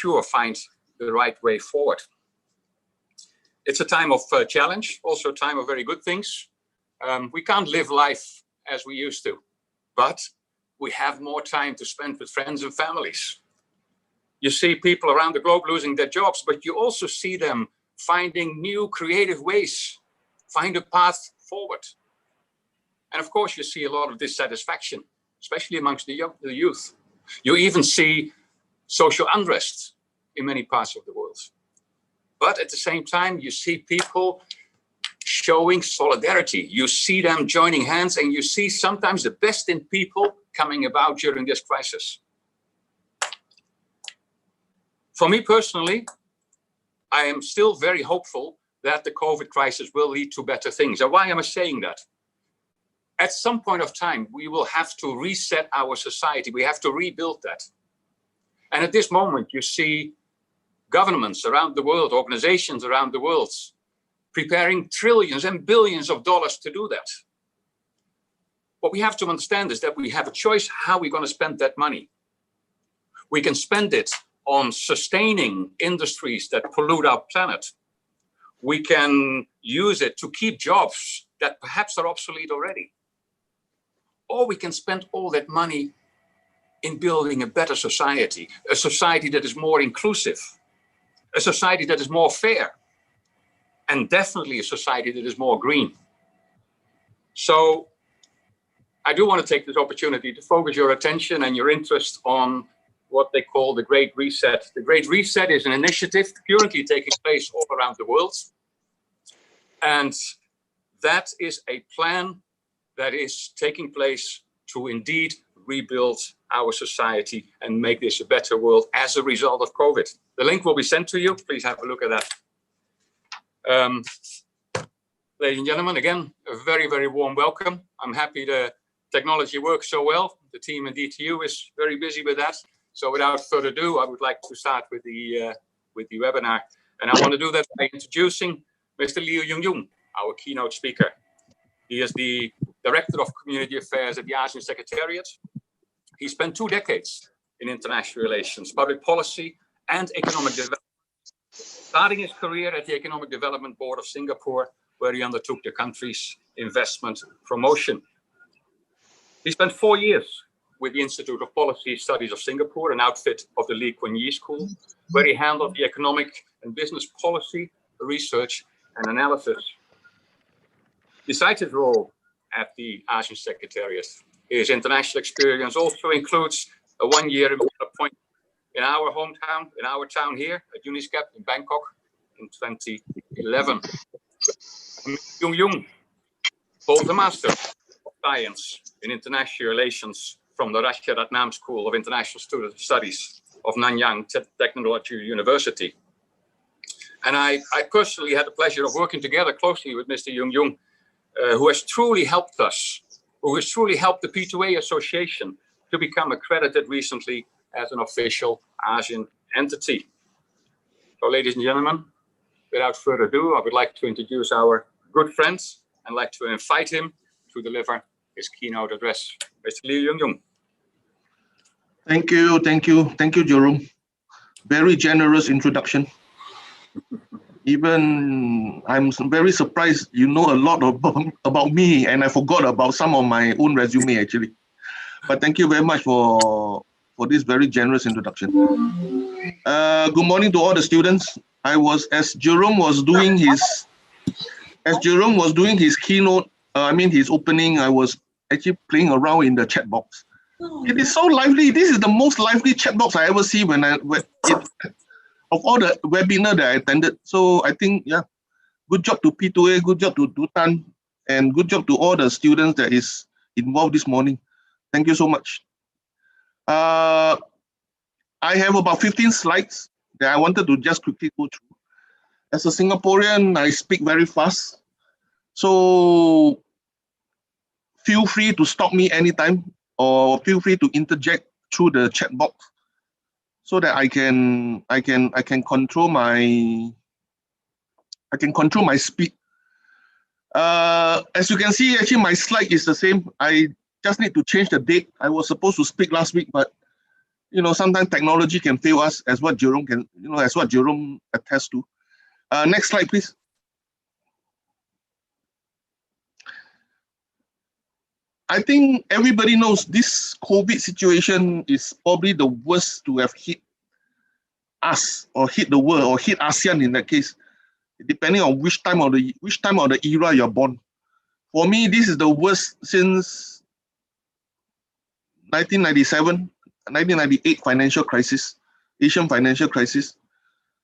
sure find the right way forward. It's a time of challenge, also a time of very good things. We can't live life as we used to, but we have more time to spend with friends and families. You see people around the globe losing their jobs, but you also see them finding new creative ways, find a path forward. And of course, you see a lot of dissatisfaction, especially amongst the youth. You even see social unrest in many parts of the world. But at the same time, you see people showing solidarity. You see them joining hands, and you see sometimes the best in people coming about during this crisis. For me personally, I am still very hopeful that the COVID crisis will lead to better things. And why am I saying that? At some point of time, we will have to reset our society. We have to rebuild that. And at this moment, you see governments around the world, organizations around the world, preparing trillions and billions of dollars to do that. What we have to understand is that we have a choice how we're going to spend that money. We can spend it on sustaining industries that pollute our planet. We can use it to keep jobs that perhaps are obsolete already. Or we can spend all that money in building a better society, a society that is more inclusive, a society that is more fair, and definitely a society that is more green. So I do want to take this opportunity to focus your attention and your interest on what they call the Great Reset. The Great Reset is an initiative currently taking place all around the world. And that is a plan that is taking place to indeed rebuild our society and make this a better world as a result of COVID. The link will be sent to you. Please have a look at that. Ladies and gentlemen, again, a very, very warm welcome. I'm happy the technology works so well. The team in DTU is very busy with that. So without further ado, I would like to start with the webinar. And I want to do that by introducing Mr. Liu Yungyung, our keynote speaker. He is the Director of Community Affairs at the Asean Secretariat. He spent 2 decades in international relations, public policy, and economic development, starting his career at the Economic Development Board of Singapore, where he undertook the country's investment promotion. He spent 4 years with the Institute of Policy Studies of Singapore, an outfit of the Lee Kuan Yew School, where he handled the economic and business policy, research, and analysis. Besides his role at the Asean Secretariat, his international experience also includes a 1-year appointment in our hometown, in our town here at UNISCAP in Bangkok in 2011. Jung Jung holds a Master of Science in International Relations from the Ratnam School of International Student Studies of Nanyang Technological University. And I personally had the pleasure of working together closely with Mr. Jung Jung, who has truly helped us, who has truly helped the P2A Association to become accredited recently as an official Asian entity. So, ladies and gentlemen, without further ado, I would like to introduce our good friends and like to invite him to deliver his keynote address. Mr. Liu Yungyung. Thank you, Jerome. Very generous introduction. Even I'm very surprised you know a lot about me, and I forgot about some of my own resume actually. But thank you very much for this very generous introduction. Good morning to all the students. As Jerome was doing his keynote, his opening, I was actually playing around in the chat box. It is so lively. This is the most lively chat box I ever see of all the webinar that I attended. So I think, yeah, good job to P2A, good job to Dutan, and good job to all the students that is involved this morning. Thank you so much. I have about 15 slides that I wanted to just quickly go through. As a Singaporean, I speak very fast. So feel free to stop me anytime or feel free to interject through the chat box so that I can control my speed. As you can see, actually my slide is the same. I just need to change the date. I was supposed to speak last week, but sometimes technology can fail us, as what Jerome attests to. Next slide, please. I think everybody knows this COVID situation is probably the worst to have hit us, or hit the world, or hit ASEAN in that case, depending on which time of the era you're born. For me, this is the worst since 1997, 1998 financial crisis, Asian financial crisis.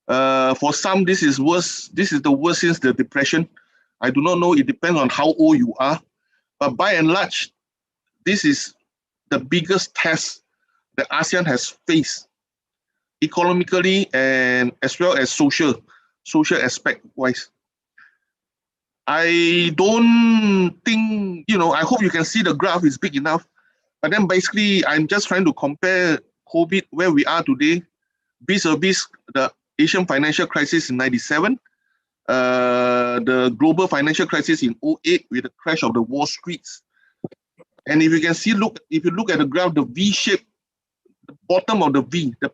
For some, this is worse. This is the worst since the Depression. I do not know. It depends on how old you are. But by and large, this is the biggest test that ASEAN has faced, economically and as well as social aspect wise. I don't think, I hope you can see the graph is big enough. But then basically, I'm just trying to compare COVID, where we are today, vis-a-vis the Asian financial crisis in 97, the global financial crisis in 08 with the crash of the Wall Streets. And if you can see, if you look at the graph, the V shape, the bottom of the V, the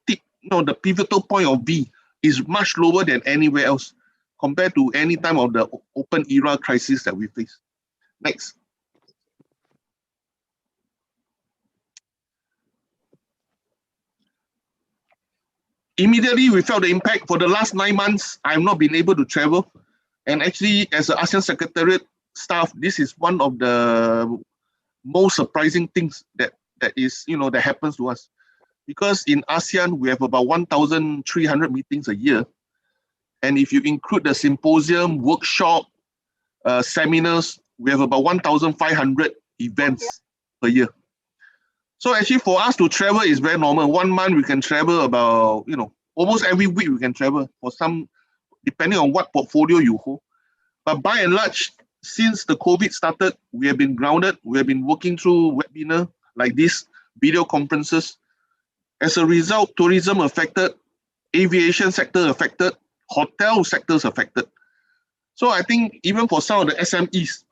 tip, the pivotal point of V is much lower than anywhere else compared to any time of the open era crisis that we face. Next. Immediately, we felt the impact. For the last 9 months, I have not been able to travel. And actually, as the ASEAN Secretariat staff, this is one of the most surprising things that happens to us. Because in ASEAN, we have about 1,300 meetings a year. And if you include the symposium, workshop, seminars, we have about 1,500 events per year. So actually for us to travel is very normal. 1 month we can travel about, almost every week we can travel, for some, depending on what portfolio you hold. But by and large, since the COVID started, we have been grounded. We have been working through webinar like this, video conferences. As a result, tourism affected, aviation sector affected, hotel sectors affected. So I think even for some of the SMEs,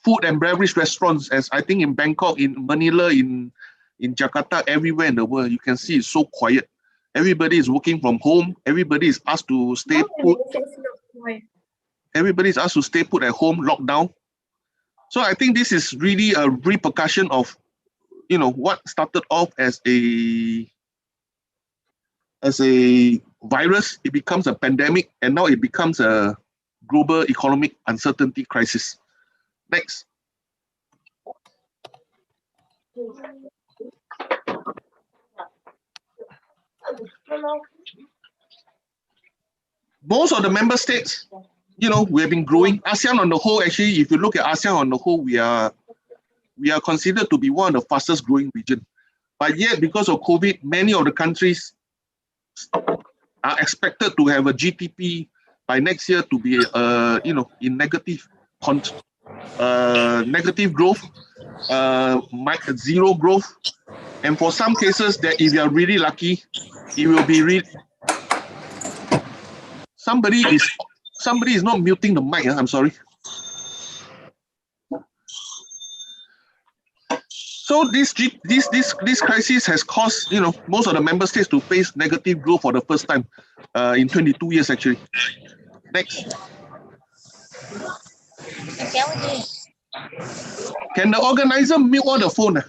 food and beverage restaurants, as I think in Bangkok, in Manila, in Jakarta, everywhere in the world, you can see it's so quiet. Everybody is working from home. Everybody is asked to stay put. Everybody is asked to stay put at home, lockdown. So I think this is really a repercussion of, what started off as a virus. It becomes a pandemic, and now it becomes a global economic uncertainty crisis. Next. Most of the member states, we have been growing. ASEAN on the whole, actually, if you look at ASEAN on the whole, we are considered to be one of the fastest growing regions. But yet, because of COVID, many of the countries are expected to have a GDP by next year to be, in negative growth, zero growth, and for some cases that if you are really lucky, it will be somebody is not muting the mic. I'm sorry. So this crisis has caused most of the member states to face negative growth for the first time in 22 years actually. Next. Can the organizer mute all the phone?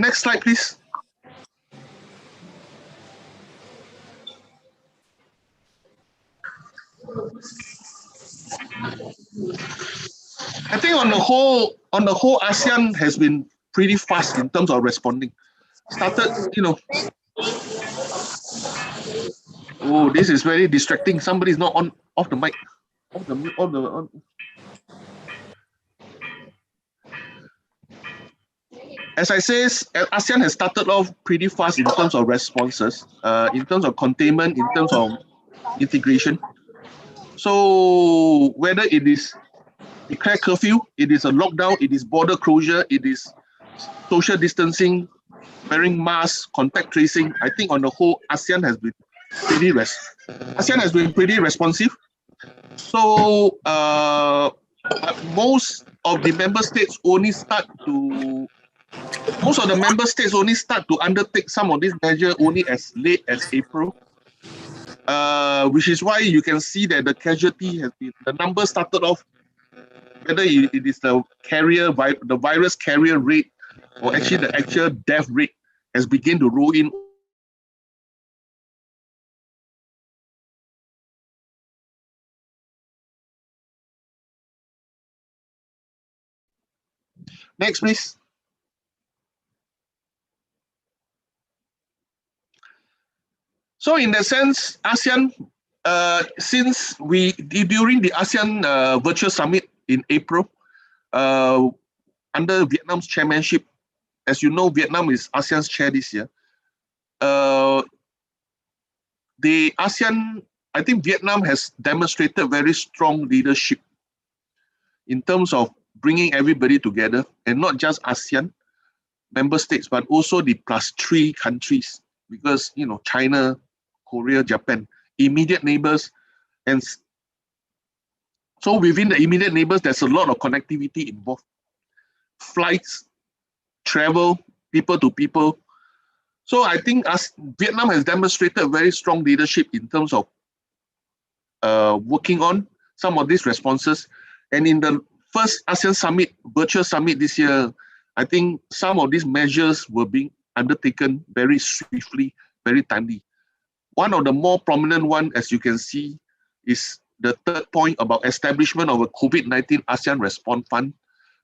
Next slide, please. I think on the whole, ASEAN has been pretty fast in terms of responding. Started, oh, this is very distracting. Somebody's not off the mic. As I say, ASEAN has started off pretty fast in terms of responses, in terms of containment, in terms of integration. So whether it is declare curfew, it is a lockdown, it is border closure, it is social distancing, wearing masks, contact tracing. I think on the whole, ASEAN has been pretty responsive. So most of the member states only start to undertake some of these measures only as late as April, which is why you can see that the casualty has been, the number started off, whether it is the virus carrier rate or actually the actual death rate has begun to roll in. Next, please. So in that sense, ASEAN, since during the ASEAN virtual summit in April, under Vietnam's chairmanship, as you know, Vietnam is ASEAN's chair this year. The ASEAN, I think Vietnam has demonstrated very strong leadership in terms of bringing everybody together, and not just ASEAN member states, but also the +3 countries, because China, Korea, Japan, immediate neighbors, and so within the immediate neighbors, there's a lot of connectivity involved. Flights, travel, people to people. So I think Vietnam has demonstrated very strong leadership in terms of working on some of these responses. And in the first ASEAN summit, virtual summit this year, I think some of these measures were being undertaken very swiftly, very timely. One of the more prominent one, as you can see, is the third point about establishment of a COVID-19 ASEAN Response Fund.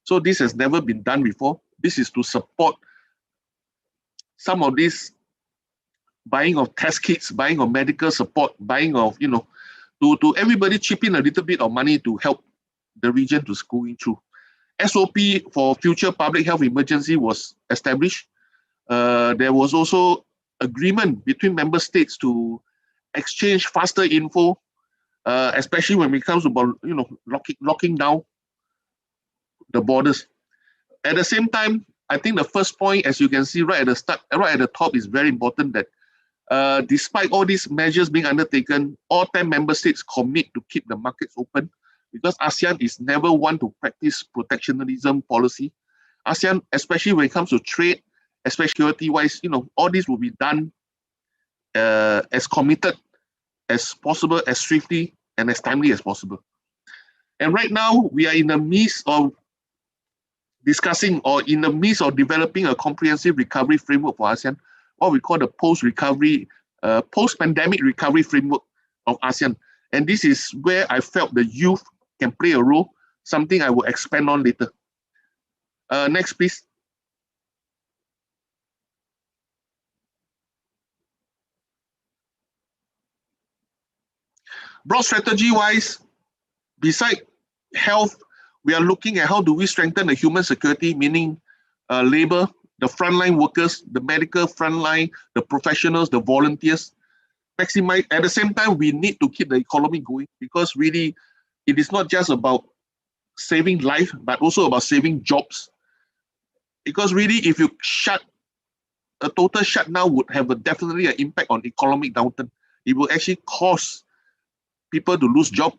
So this has never been done before. This is to support some of this buying of test kits, buying of medical support, buying of, to everybody chip in a little bit of money to help the region to going through. SOP for future public health emergency was established. There was also agreement between member states to exchange faster info, especially when it comes about locking down the borders. At the same time, I think the first point, as you can see right at the start, right at the top, is very important, that despite all these measures being undertaken, all 10 member states commit to keep the markets open, because ASEAN is never one to practice protectionism policy. ASEAN, especially when it comes to trade, especially security-wise, all this will be done as committed as possible, as swiftly and as timely as possible. And right now, we are in the midst of discussing, or in the midst of developing, a comprehensive recovery framework for ASEAN, what we call the post-pandemic recovery framework of ASEAN. And this is where I felt the youth can play a role, something I will expand on later. Next, please. Broad strategy-wise, beside health, we are looking at how do we strengthen the human security, meaning labor, the frontline workers, the medical frontline, the professionals, the volunteers. Maximize. At the same time, we need to keep the economy going, because really, it is not just about saving life, but also about saving jobs. Because really, if you a total shutdown would have definitely an impact on economic downturn. It will actually cause people to lose jobs.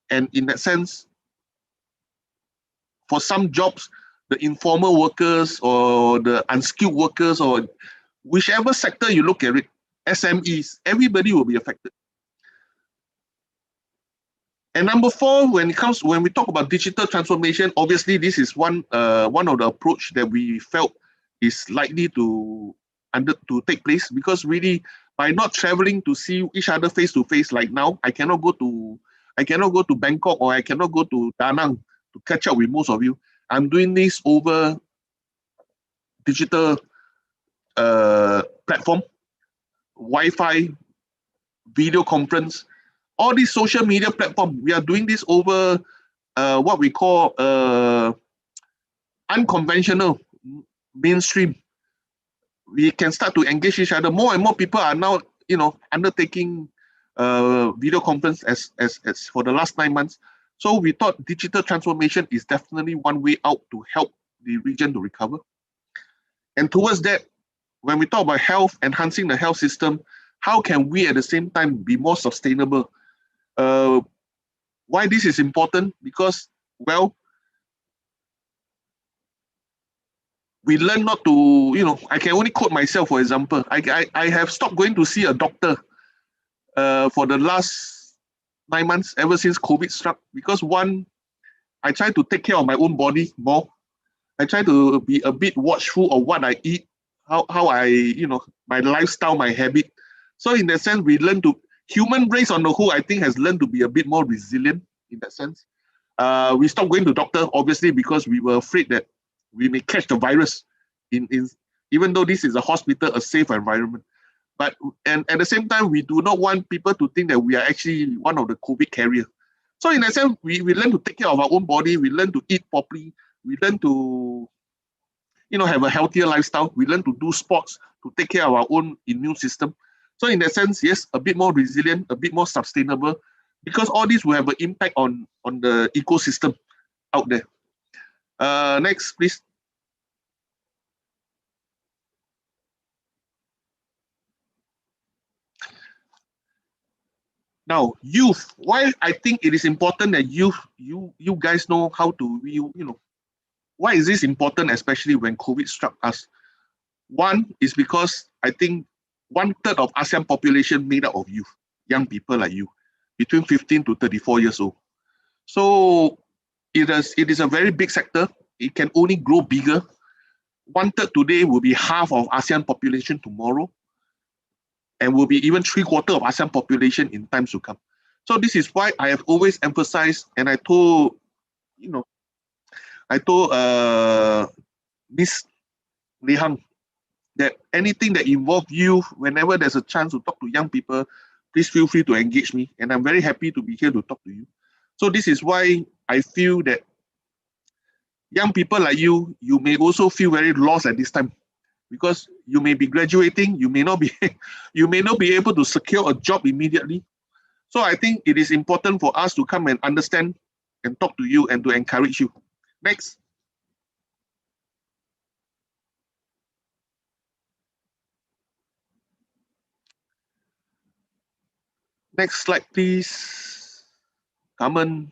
And in that sense, for some jobs, the informal workers or the unskilled workers, or whichever sector you look at it, SMEs, everybody will be affected. And number 4, when we talk about digital transformation, obviously this is one of the approach that we felt is likely to take place, because really, by not traveling to see each other face to face like now, I cannot go to Bangkok, or I cannot go to Da Nang to catch up with most of you. I'm doing this over digital platform, Wi-Fi, video conference, all these social media platforms. We are doing this over what we call unconventional mainstream. We can start to engage each other. More and more people are now, undertaking video conference as for the last 9 months. So we thought digital transformation is definitely one way out to help the region to recover. And towards that, when we talk about health, enhancing the health system, how can we at the same time be more sustainable? Why this is important? Because, well, we learn not to, I can only quote myself, for example. I have stopped going to see a doctor for the last 9 months, ever since COVID struck, because one, I try to take care of my own body more. I try to be a bit watchful of what I eat, how I, my lifestyle, my habit. So in that sense, we learn to, human race on the whole, I think has learned to be a bit more resilient in that sense. We stopped going to doctor, obviously, because we were afraid that we may catch the virus even though this is a hospital, a safe environment. But, and at the same time, we do not want people to think that we are actually one of the COVID carrier. So in that sense, we learn to take care of our own body, we learn to eat properly, we learn to, have a healthier lifestyle, we learn to do sports to take care of our own immune system. So in that sense, yes, a bit more resilient, a bit more sustainable, because all this will have an impact on the ecosystem out there. Next, please. Now, youth. Why I think it is important that you guys know how to, why is this important, especially when COVID struck us? One is because I think 1/3 of ASEAN population made up of youth, young people like you, between 15 to 34 years old. So it is a very big sector. It can only grow bigger. 1/3 today will be half of ASEAN population tomorrow, and will be even 3/4 of ASEAN population in times to come. So this is why I have always emphasized, and I told Miss Li Hang that anything that involves youth, whenever there's a chance to talk to young people, please feel free to engage me. And I'm very happy to be here to talk to you. So this is why I feel that young people like you may also feel very lost at this time, because you may be graduating, you may not be able to secure a job immediately. So I think it is important for us to come and understand and talk to you and to encourage you. Next. Next slide, please. Carmen.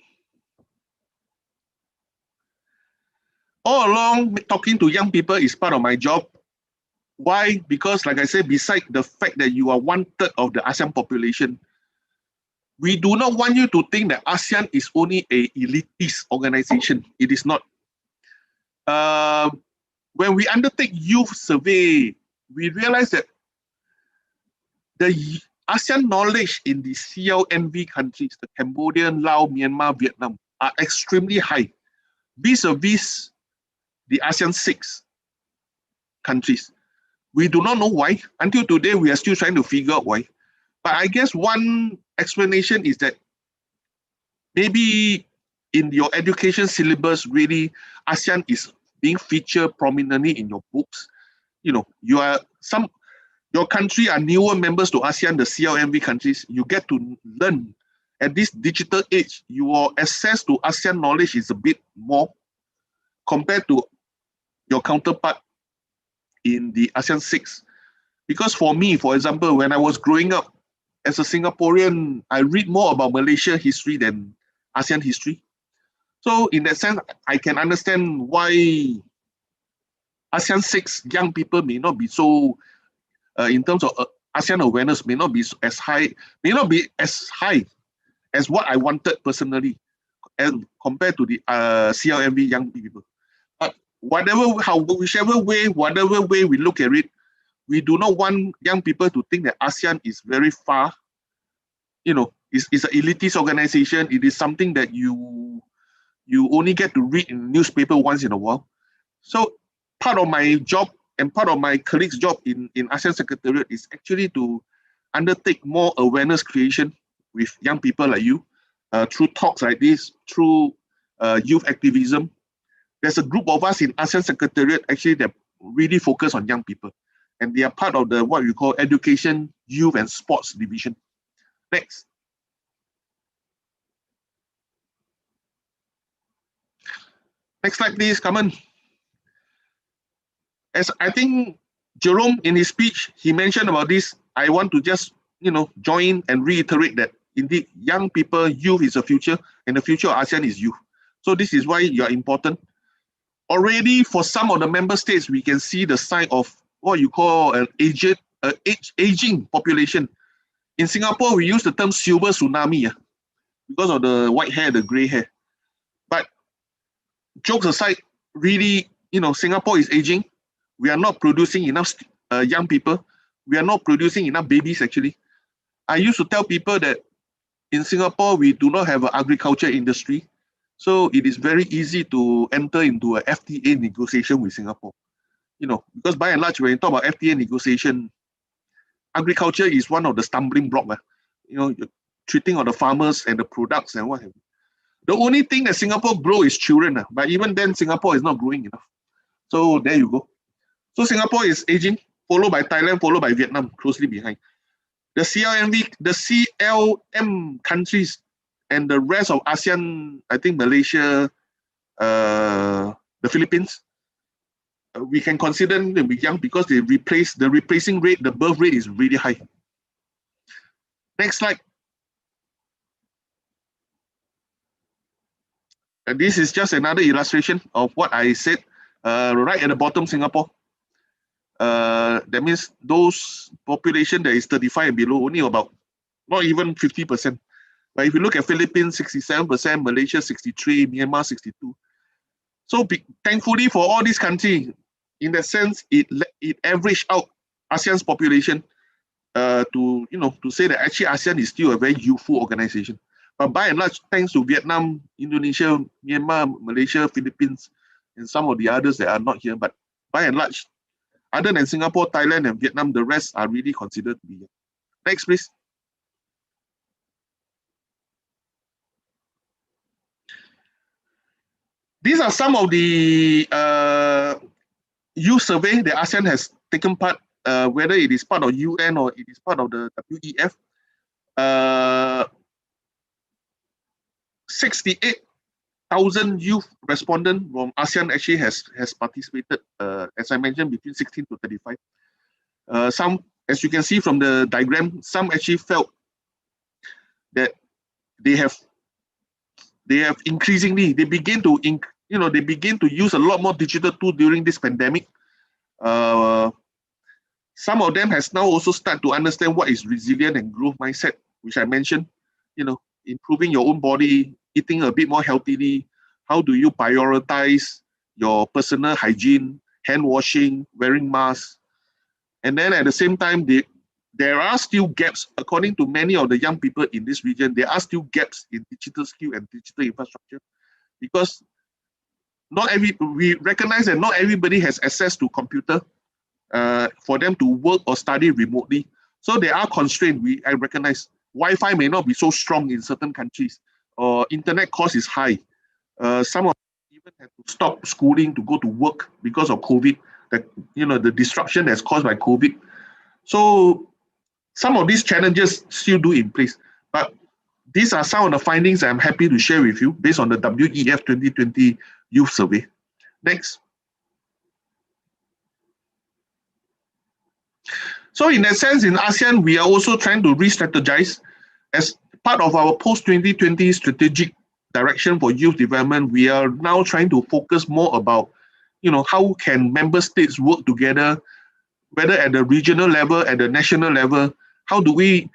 All along, talking to young people is part of my job. Why? Because, like I said, beside the fact that you are 1/3 of the ASEAN population, we do not want you to think that ASEAN is only an elitist organization. It is not. When we undertake youth survey, we realize that the ASEAN knowledge in the CLMV countries, the Cambodian, Laos, Myanmar, Vietnam, are extremely high, vis-a-vis the ASEAN 6 countries. We do not know why. Until today, we are still trying to figure out why. But I guess one explanation is that maybe in your education syllabus, really, ASEAN is being featured prominently in your books. Your country are newer members to ASEAN, the CLMV countries. You get to learn at this digital age. Your access to ASEAN knowledge is a bit more compared to your counterpart in the ASEAN 6. Because for me, for example, when I was growing up as a Singaporean, I read more about Malaysia history than ASEAN history. So in that sense, I can understand why ASEAN 6 young people may not be so, in terms of ASEAN awareness, may not be as high as what I wanted personally, and compared to the CLMV young people. But whichever way we look at it, we do not want young people to think that ASEAN is very far. It's an elitist organization. It is something that you only get to read in newspaper once in a while. So part of my job and part of my colleagues' job in ASEAN Secretariat is actually to undertake more awareness creation with young people like you, through talks like this, through youth activism. There's a group of us in ASEAN Secretariat actually that really focus on young people. And they are part of the what we call education, youth, and sports division. Next. Next slide, please, Carmen. As I think Jerome, in his speech, he mentioned about this. I want to just, join and reiterate that indeed, young people, youth is the future, and the future of ASEAN is youth. So this is why you are important. Already, for some of the member states, we can see the sign of what you call an aging population. In Singapore, we use the term silver tsunami because of the white hair, the gray hair. But jokes aside, really, Singapore is aging. We are not producing enough young people. We are not producing enough babies, actually. I used to tell people that in Singapore, we do not have an agriculture industry. So it is very easy to enter into a FTA negotiation with Singapore. Because by and large, when you talk about FTA negotiation, agriculture is one of the stumbling blocks. You're treating of the farmers and the products and what have you. The only thing that Singapore grow is children. But even then, Singapore is not growing enough. So there you go. So Singapore is aging, followed by Thailand, followed by Vietnam, closely behind. The CLM countries and the rest of ASEAN, I think Malaysia, the Philippines, we can consider them to be young because the replacing rate, the birth rate is really high. Next slide. And this is just another illustration of what I said right at the bottom, Singapore. That means those population that is 35 and below, only about not even 50%. But if you look at Philippines, 67%, Malaysia 63%, Myanmar 62%. So thankfully for all these countries, in that sense, it averaged out ASEAN's population to say that actually ASEAN is still a very youthful organization. But by and large, thanks to Vietnam, Indonesia, Myanmar, Malaysia, Philippines, and some of the others that are not here, but by and large, other than Singapore, Thailand, and Vietnam, the rest are really considered to be young. Next, please. These are some of the youth survey that ASEAN has taken part, whether it is part of UN or it is part of the WEF. 68,000 youth respondents from ASEAN actually has participated, as I mentioned, between 16 to 35. Some, as you can see from the diagram, some actually felt that they have increasingly, they begin to use a lot more digital tools during this pandemic. Some of them has now also started to understand what is resilient and growth mindset, which I mentioned, improving your own body, eating a bit more healthily. How do you prioritize your personal hygiene, hand washing, wearing masks? And then at the same time, there are still gaps, according to many of the young people in this region, there are still gaps in digital skill and digital infrastructure, because we recognize that not everybody has access to computer for them to work or study remotely. So there are constraints. I recognize Wi-Fi may not be so strong in certain countries, or internet cost is high. Some of them even have to stop schooling to go to work because of COVID. The disruption that's caused by COVID. So some of these challenges still do in place, but these are some of the findings I'm happy to share with you based on the WEF 2020 Youth Survey. Next. So in that sense, in ASEAN, we are also trying to re-strategize. As part of our post-2020 strategic direction for youth development, we are now trying to focus more about, how can member states work together, whether at the regional level, at the national level. How do we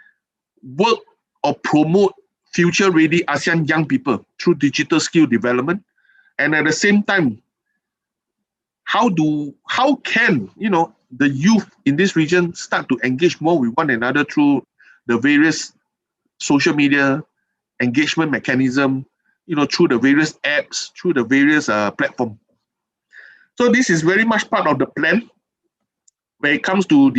work or promote future-ready ASEAN young people through digital skill development? And at the same time, how can the youth in this region start to engage more with one another through the various social media engagement mechanism, through the various apps, through the various platforms. So this is very much part of the plan when it comes to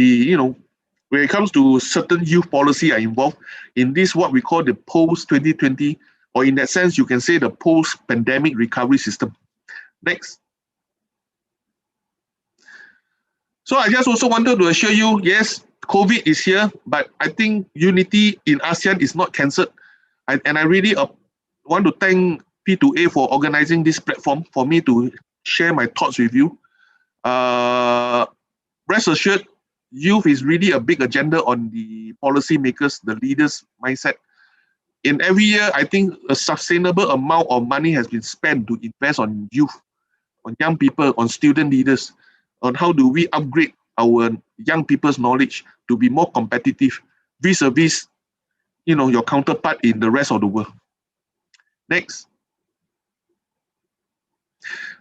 when it comes to certain youth policy are involved in this, what we call the post-2020, or in that sense, you can say the post-pandemic recovery system. Next. So I just also wanted to assure you, yes, COVID is here, but I think unity in ASEAN is not cancelled. And I really want to thank P2A for organizing this platform for me to share my thoughts with you. rest assured, youth is really a big agenda on the policymakers, the leaders' mindset. In every year, I think a sustainable amount of money has been spent to invest on youth, on young people, on student leaders, on how do we upgrade our young people's knowledge to be more competitive vis-a-vis, your counterpart in the rest of the world. Next.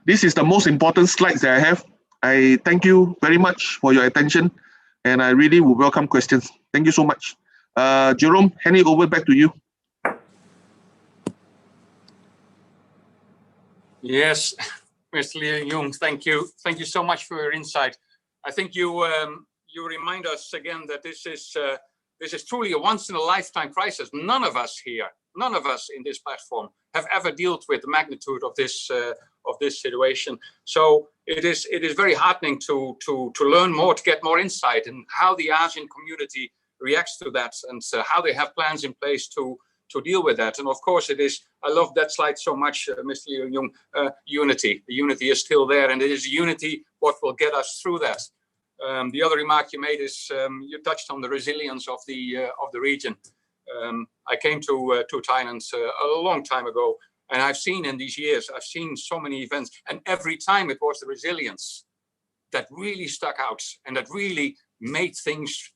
This is the most important slides that I have. I thank you very much for your attention, and I really would welcome questions. Thank you so much. Jerome, hand it over back to you. Yes, Mr. Lee Jung, thank you. Thank you so much for your insight. I think you remind us again that this is truly a once-in-a-lifetime crisis. None of us here, none of us in this platform have ever dealt with the magnitude of this situation. So it is very heartening to learn more, to get more insight in how the ASEAN community reacts to that, and how they have plans in place to deal with that. And of course, I love that slide so much, Mr. Lee Jung. Unity. The unity is still there, and it is unity what will get us through that. The other remark you made is you touched on the resilience of the region. I came to Thailand a long time ago, and I've seen in these years, I've seen so many events, and every time it was the resilience that really stuck out and that really made things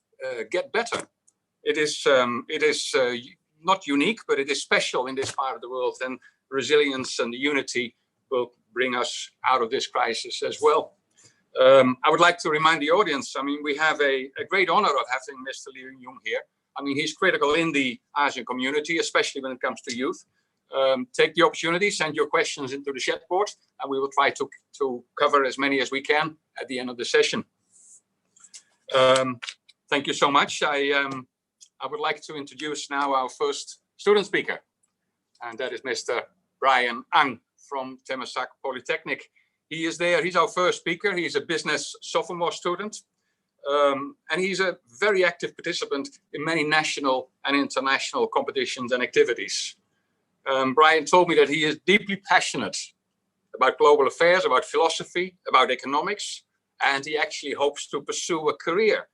get better. It is not unique, but it is special in this part of the world, and resilience and the unity will bring us out of this crisis as well. I would like to remind the audience, I mean, we have a great honor of having Mr. Lee Jung here. I mean, he's critical in the ASEAN community, especially when it comes to youth. Take the opportunity, send your questions into the chat board, and we will try to cover as many as we can at the end of the session. Thank you so much. I would like to introduce now our first student speaker, and that is Mr. Brian Ang from Thammasat Polytechnic. He is there, he's our first speaker. He's a business sophomore student, and he's a very active participant in many national and international competitions and activities. Brian told me that he is deeply passionate about global affairs, about philosophy, about economics, and he actually hopes to pursue a career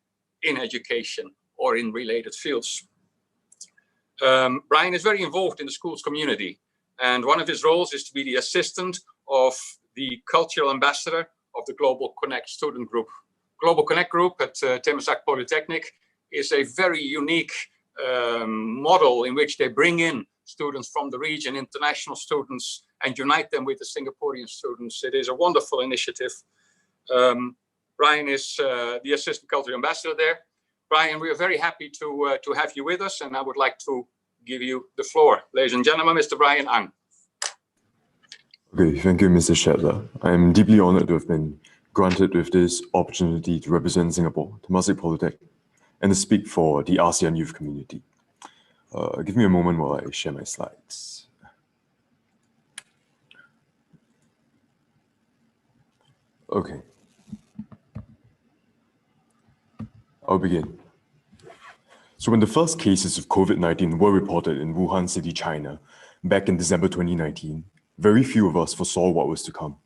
in education or in related fields. Brian is very involved in the school's community, and one of his roles is to be the assistant of the cultural ambassador of the Global Connect student group. Global Connect group at Thammasat Polytechnic is a very unique model in which they bring in students from the region, international students, and unite them with the Singaporean students. It is a wonderful initiative. Brian is the assistant cultural ambassador there. Brian, we are very happy to have you with us, and I would like to give you the floor. Ladies and gentlemen, Mr. Brian Ang. Okay, thank you, Mr. Shetler. I am deeply honored to have been granted with this opportunity to represent Singapore, Thammasat Polytechnic, and to speak for the ASEAN youth community. Give me a moment while I share my slides. Okay. I'll begin. So when the first cases of COVID-19 were reported in Wuhan City, China, back in December 2019, very few of us foresaw what was to come.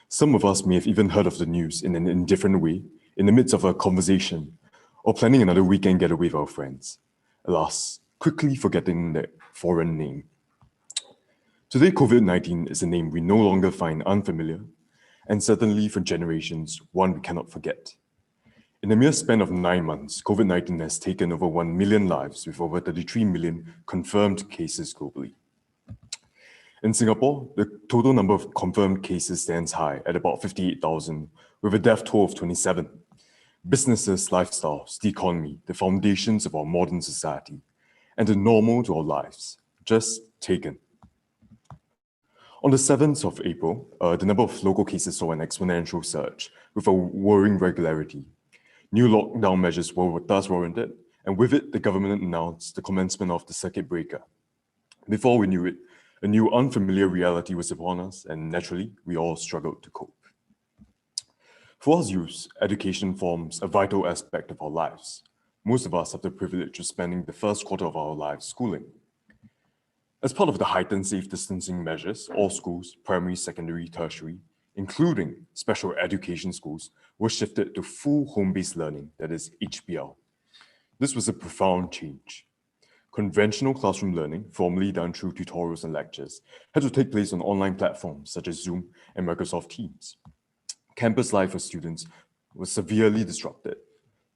Some of us may have even heard of the news in an indifferent way, in the midst of a conversation, or planning another weekend getaway with our friends. Alas, quickly forgetting that foreign name. Today, COVID-19 is a name we no longer find unfamiliar, and certainly for generations, one we cannot forget. In a mere span of 9 months, COVID-19 has taken over 1 million lives with over 33 million confirmed cases globally. In Singapore, the total number of confirmed cases stands high at about 58,000, with a death toll of 27. Businesses, lifestyles, the economy, the foundations of our modern society, and the normal to our lives, just taken. On the 7th of April, the number of local cases saw an exponential surge with a worrying regularity. New lockdown measures were thus warranted, and with it, the government announced the commencement of the circuit breaker. Before we knew it, a new unfamiliar reality was upon us, and naturally, we all struggled to cope. For us youths, education forms a vital aspect of our lives. Most of us have the privilege of spending the first quarter of our lives schooling. As part of the heightened safe distancing measures, all schools, primary, secondary, tertiary, including special education schools, were shifted to full home-based learning, that is HBL. This was a profound change. Conventional classroom learning, formerly done through tutorials and lectures, had to take place on online platforms such as Zoom and Microsoft Teams. Campus life for students was severely disrupted.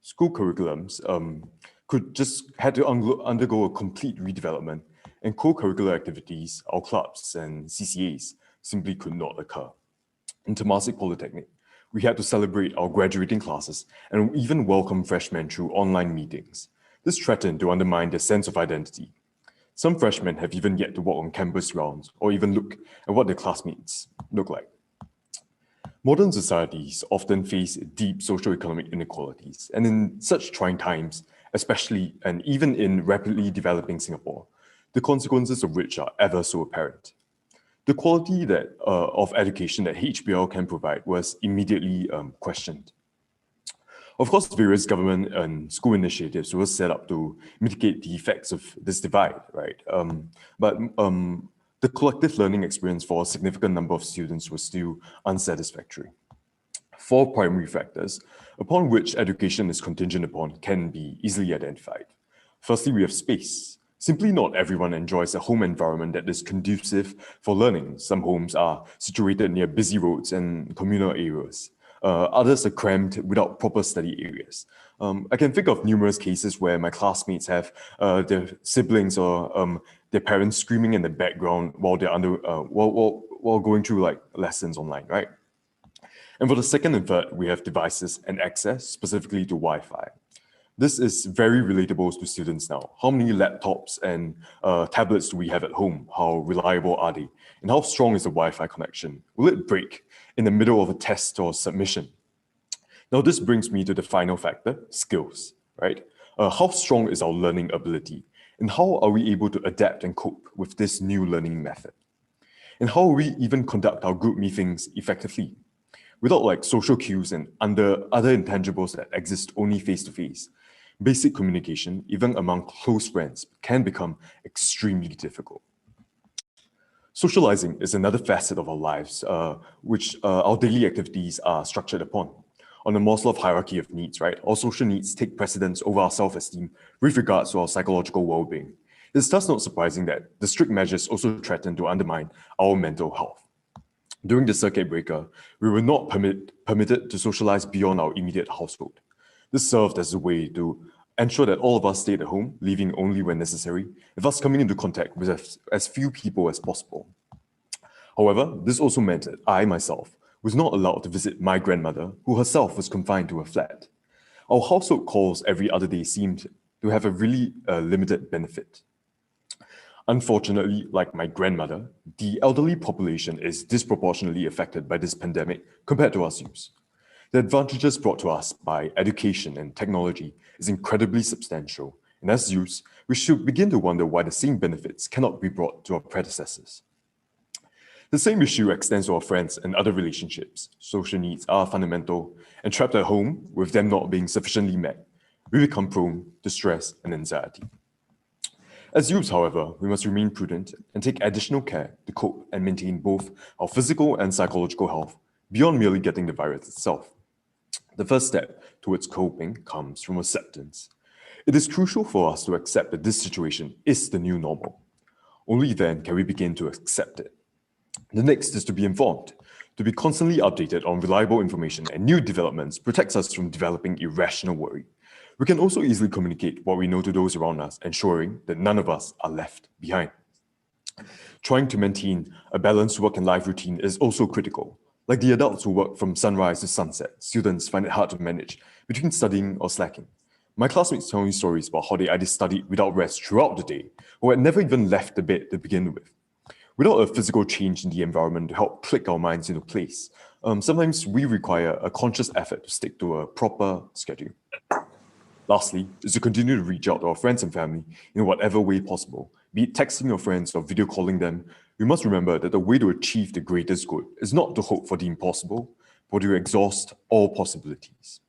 School curriculums had to undergo a complete redevelopment, and co-curricular activities, our clubs and CCAs, simply could not occur. In Temasek Polytechnic, we had to celebrate our graduating classes and even welcome freshmen through online meetings. This threatened to undermine their sense of identity. Some freshmen have even yet to walk on campus grounds or even look at what their classmates look like. Modern societies often face deep socioeconomic inequalities, and in such trying times, especially and even in rapidly developing Singapore, the consequences of which are ever so apparent. The quality of education that HBL can provide was immediately questioned. Of course, various government and school initiatives were set up to mitigate the effects of this divide, right? But the collective learning experience for a significant number of students was still unsatisfactory. 4 primary factors upon which education is contingent upon can be easily identified. Firstly, we have space. Simply not everyone enjoys a home environment that is conducive for learning. Some homes are situated near busy roads and communal areas. Others are crammed without proper study areas. I can think of numerous cases where my classmates have their siblings or their parents screaming in the background while they're while going through like lessons online, right? And for the second and third, we have devices and access, specifically to Wi-Fi. This is very relatable to students now. How many laptops and tablets do we have at home? How reliable are they? And how strong is the Wi-Fi connection? Will it break in the middle of a test or submission? Now, this brings me to the final factor, skills, right? How strong is our learning ability? And how are we able to adapt and cope with this new learning method? And how will we even conduct our group meetings effectively? Without like social cues and other intangibles that exist only face-to-face, basic communication, even among close friends, can become extremely difficult. Socializing is another facet of our lives, which our daily activities are structured upon. On the Maslow hierarchy of needs, right? Our social needs take precedence over our self-esteem with regards to our psychological well-being. It's thus not surprising that the strict measures also threaten to undermine our mental health. During the circuit breaker, we were not permitted to socialize beyond our immediate household. This served as a way to ensure that all of us stayed at home, leaving only when necessary, and thus coming into contact with as few people as possible. However, this also meant that I myself was not allowed to visit my grandmother, who herself was confined to a flat. Our household calls every other day seemed to have a really limited benefit. Unfortunately, like my grandmother, the elderly population is disproportionately affected by this pandemic compared to us youths. The advantages brought to us by education and technology is incredibly substantial, and as youths, we should begin to wonder why the same benefits cannot be brought to our predecessors. The same issue extends to our friends and other relationships. Social needs are fundamental, and trapped at home, with them not being sufficiently met, we become prone to stress and anxiety. As youths, however, we must remain prudent and take additional care to cope and maintain both our physical and psychological health beyond merely getting the virus itself. The first step towards coping comes from acceptance. It is crucial for us to accept that this situation is the new normal. Only then can we begin to accept it. The next is to be informed. To be constantly updated on reliable information and new developments protects us from developing irrational worry. We can also easily communicate what we know to those around us, ensuring that none of us are left behind. Trying to maintain a balanced work and life routine is also critical. Like the adults who work from sunrise to sunset, students find it hard to manage between studying or slacking. My classmates tell me stories about how they either studied without rest throughout the day or had never even left the bed to begin with. Without a physical change in the environment to help click our minds into place, sometimes we require a conscious effort to stick to a proper schedule. Lastly, is to continue to reach out to our friends and family in whatever way possible. Be it texting your friends or video calling them, we must remember that the way to achieve the greatest good is not to hope for the impossible, but to exhaust all possibilities.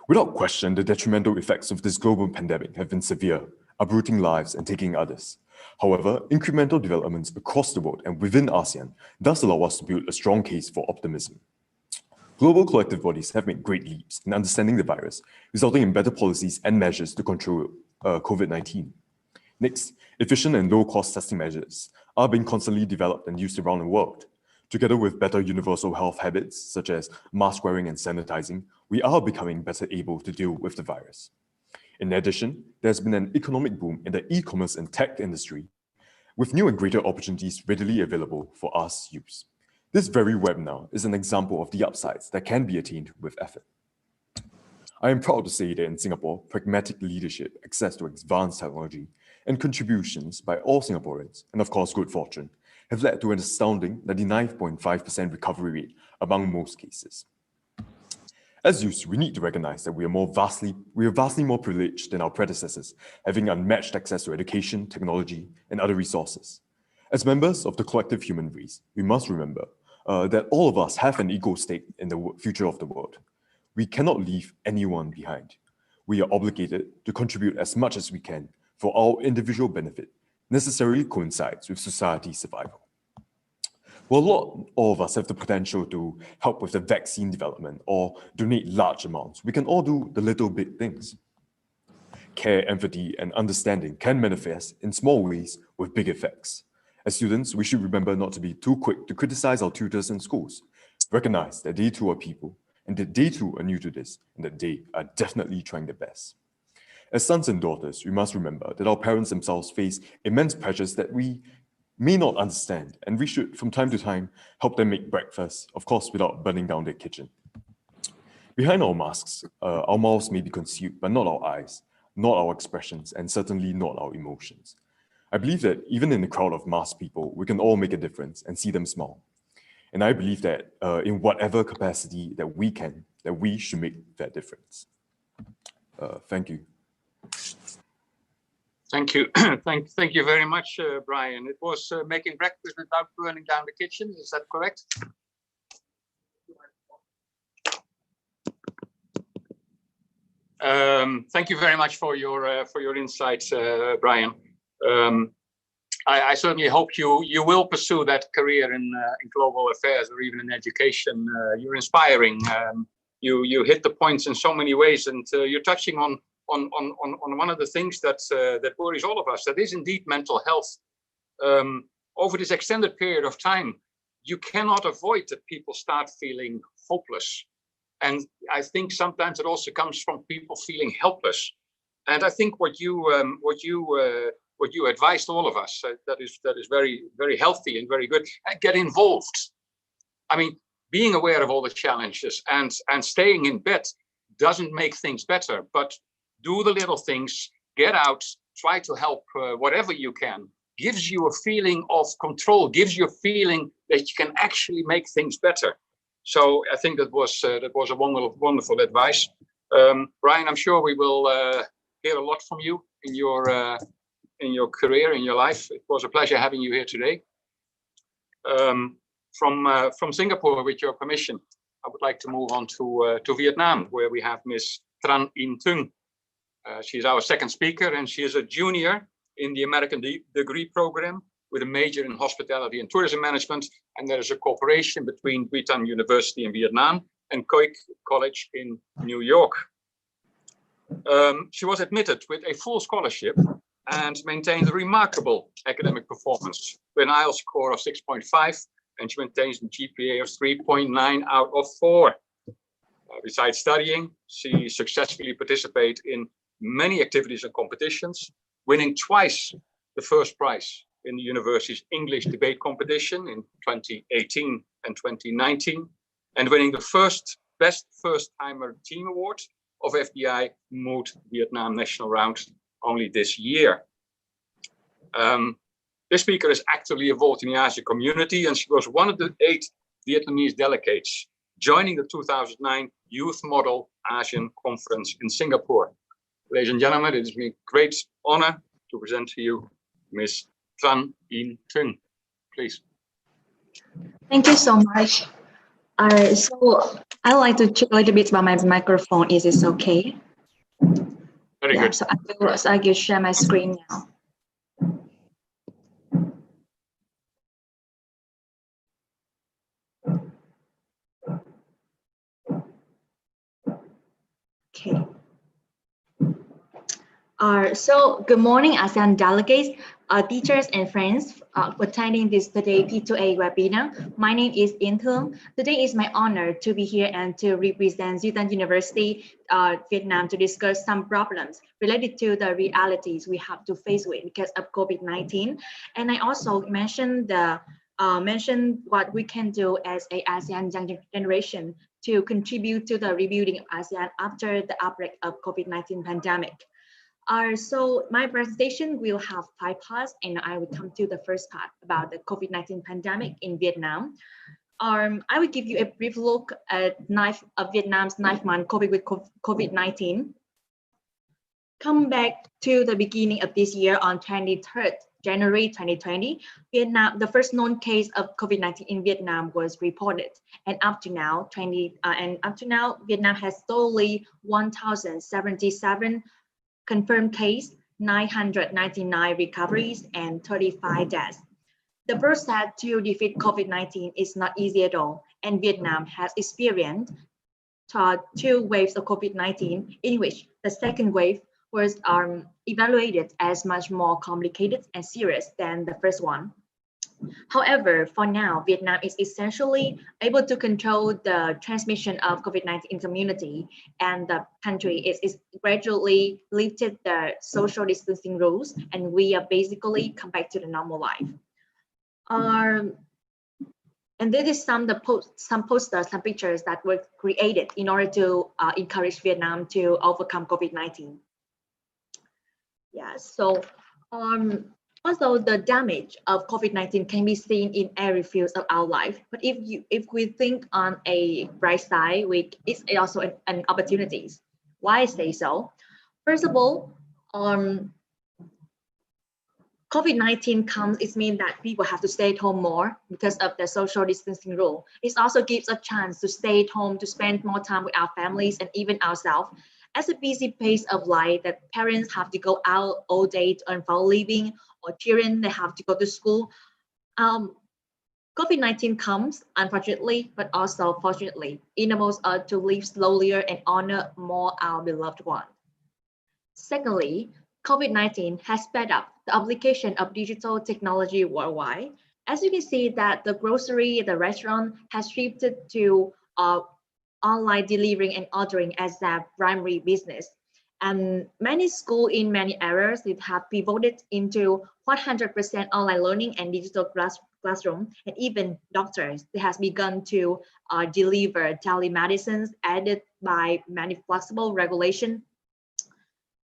Without question, the detrimental effects of this global pandemic have been severe, uprooting lives and taking others. However, incremental developments across the world and within ASEAN does allow us to build a strong case for optimism. Global collective bodies have made great leaps in understanding the virus, resulting in better policies and measures to control COVID-19. Next, efficient and low-cost testing measures are being constantly developed and used around the world. Together with better universal health habits, such as mask wearing and sanitizing, we are becoming better able to deal with the virus. In addition, there's been an economic boom in the e-commerce and tech industry, with new and greater opportunities readily available for us use. This very webinar is an example of the upsides that can be attained with effort. I am proud to say that in Singapore, pragmatic leadership, access to advanced technology, and contributions by all Singaporeans, and of course good fortune, have led to an astounding 99.5% recovery rate among most cases. As youth, we need to recognize that we are vastly more privileged than our predecessors, having unmatched access to education, technology, and other resources. As members of the collective human race, we must remember that all of us have an equal stake in the future of the world. We cannot leave anyone behind. We are obligated to contribute as much as we can for our individual benefit, necessarily coincides with society's survival. While not all of us have the potential to help with the vaccine development or donate large amounts, we can all do the little big things. Care, empathy, and understanding can manifest in small ways with big effects. As students, we should remember not to be too quick to criticize our tutors and schools. Recognize that they too are people, and that they too are new to this, and that they are definitely trying their best. As sons and daughters, we must remember that our parents themselves face immense pressures that we may not understand, and we should, from time to time, help them make breakfast, of course, without burning down their kitchen. Behind our masks, our mouths may be concealed, but not our eyes, not our expressions, and certainly not our emotions. I believe that even in a crowd of masked people, we can all make a difference and see them smile. And I believe that in whatever capacity that we can, that we should make that difference. Thank you. Thank you. Thank you very much, Brian. It was making breakfast without burning down the kitchen. Is that correct? Thank you very much for your insights, Brian. I certainly hope you will pursue that career in global affairs or even in education. You're inspiring. You hit the points in so many ways, and you're touching on one of the things that worries all of us. That is indeed mental health. Over this extended period of time, you cannot avoid that people start feeling hopeless, and I think sometimes it also comes from people feeling helpless. And I think what you advised all of us that is very, very healthy and very good. Get involved. I mean, being aware of all the challenges and staying in bed doesn't make things better, but do the little things, get out, try to help whatever you can, gives you a feeling of control, gives you a feeling that you can actually make things better. So I think that was a wonderful advice. Brian, I'm sure we will hear a lot from you in your career, in your life. It was a pleasure having you here today. From Singapore, with your permission, I would like to move on to Vietnam, where we have Ms. Tran In Tung. She's our second speaker, and she is a junior in the American degree program with a major in hospitality and tourism management. And there is a cooperation between Bui Tan University in Vietnam and Koik College in New York. She was admitted with a full scholarship and maintained a remarkable academic performance with an IELTS score of 6.5, and she maintains a GPA of 3.9 out of 4. Besides studying, she successfully participated in many activities and competitions, winning twice the first prize in the university's English debate competition in 2018 and 2019, and winning the Best First-Timer Team Award of FDI Mood Vietnam National Round only this year. This speaker is actively involved in the Asia community, and she was one of the 8 Vietnamese delegates joining the 2009 Youth Model Asian Conference in Singapore. Ladies and gentlemen, it is me great honor to present to you Ms. Tran In Tung. Please. Thank you so much. So I'd like to check a little bit about my microphone. Is this okay? Very good. So I will share my screen now. Okay. So good morning, ASEAN delegates, teachers and friends attending this today P2A webinar. My name is In Thương. Today is my honor to be here and to represent Duy University, Vietnam to discuss some problems related to the realities we have to face with because of COVID-19. And I also mentioned what we can do as a ASEAN young generation to contribute to the rebuilding of ASEAN after the outbreak of COVID-19 pandemic. So my presentation will have 5 parts, and I will come to the first part about the COVID-19 pandemic in Vietnam. I will give you a brief look at Vietnam's 9th-month COVID-19. Come back to the beginning of this year on 23rd January 2020, Vietnam, the first known case of COVID-19 in Vietnam was reported, and up to now, Vietnam has totally 1,077 confirmed case, 999 recoveries, and 35 deaths. The process to defeat COVID-19 is not easy at all, and Vietnam has experienced 2 waves of COVID-19, in which the second wave was evaluated as much more complicated and serious than the first one. However, for now, Vietnam is essentially able to control the transmission of COVID-19 in community, and the country is gradually lifted the social distancing rules, and we are basically come back to the normal life. And this is some posters, some pictures that were created in order to encourage Vietnam to overcome COVID-19. Yeah, so also, the damage of COVID-19 can be seen in every field of our life. But if we think on a bright side, it's also an opportunities. Why I say so? First of all, COVID-19 comes, it means that people have to stay at home more because of the social distancing rule. It also gives a chance to stay at home, to spend more time with our families and even ourselves. As a busy pace of life that parents have to go out all day to earn for a living, or children, they have to go to school. COVID-19 comes, unfortunately, but also fortunately, enables us to live slowlier and honor more our beloved ones. Secondly, COVID-19 has sped up the application of digital technology worldwide. As you can see that the grocery, the restaurant has shifted to online delivering and ordering as their primary business. And many schools in many areas have pivoted into 100% online learning and digital classroom, and even doctors they has begun to deliver telemedicines aided by many flexible regulation.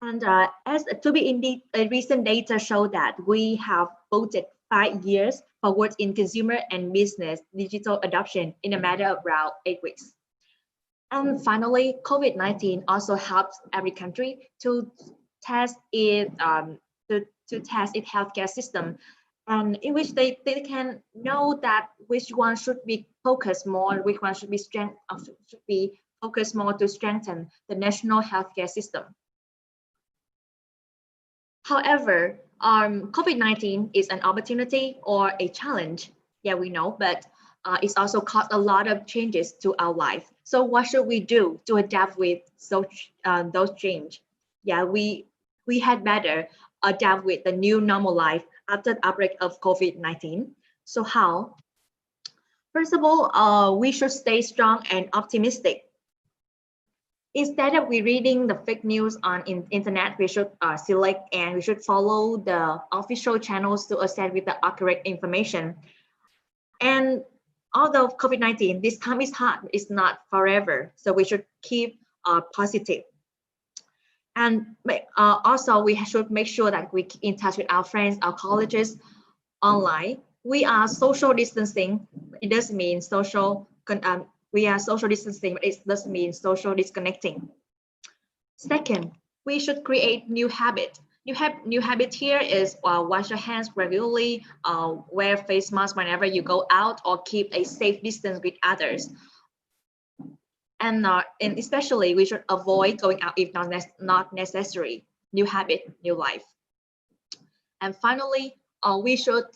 And as to be indeed, a recent data show that we have voted 5 years forward in consumer and business digital adoption in a matter of around 8 weeks. And finally, COVID-19 also helps every country to test its healthcare system, and in which they can know that which one should be focused more, which one should be focused more to strengthen the national healthcare system. However, COVID-19 is an opportunity or a challenge. Yeah, we know, but it's also caused a lot of changes to our life. So what should we do to adapt with those changes? Yeah, we had better adapt with the new normal life after the outbreak of COVID-19. So how? First of all, we should stay strong and optimistic. Instead of reading the fake news on internet, we should select and we should follow the official channels to access with the accurate information. And although COVID-19, this time is hard, it's not forever. So we should keep positive. And also we should make sure that we keep in touch with our friends, our colleagues online. We are social distancing. It doesn't mean we are social distancing, but it doesn't mean social disconnecting. Second, we should create new habit. New habit here is wash your hands regularly, wear face masks whenever you go out, or keep a safe distance with others. And especially we should avoid going out if not necessary. New habit, new life. And finally, we should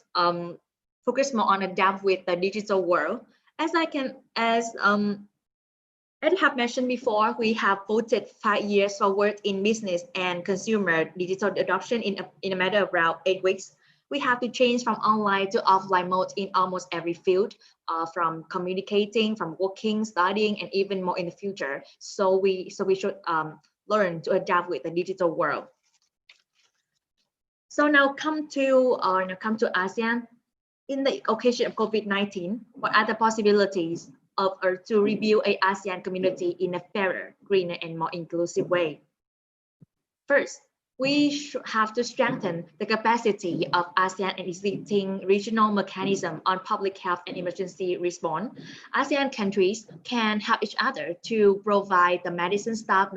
focus more on adapt with the digital world. As As I have mentioned before, we have voted 5 years forward in business and consumer digital adoption in a matter of around 8 weeks. We have to change from online to offline mode in almost every field, from communicating, from working, studying, and even more in the future. So we should learn to adapt with the digital world. So now come to ASEAN. In the occasion of COVID-19, what are the possibilities to rebuild an ASEAN community in a fairer, greener, and more inclusive way? First, we should have to strengthen the capacity of ASEAN and existing regional mechanism on public health and emergency response. ASEAN countries can help each other to provide the medicine staff,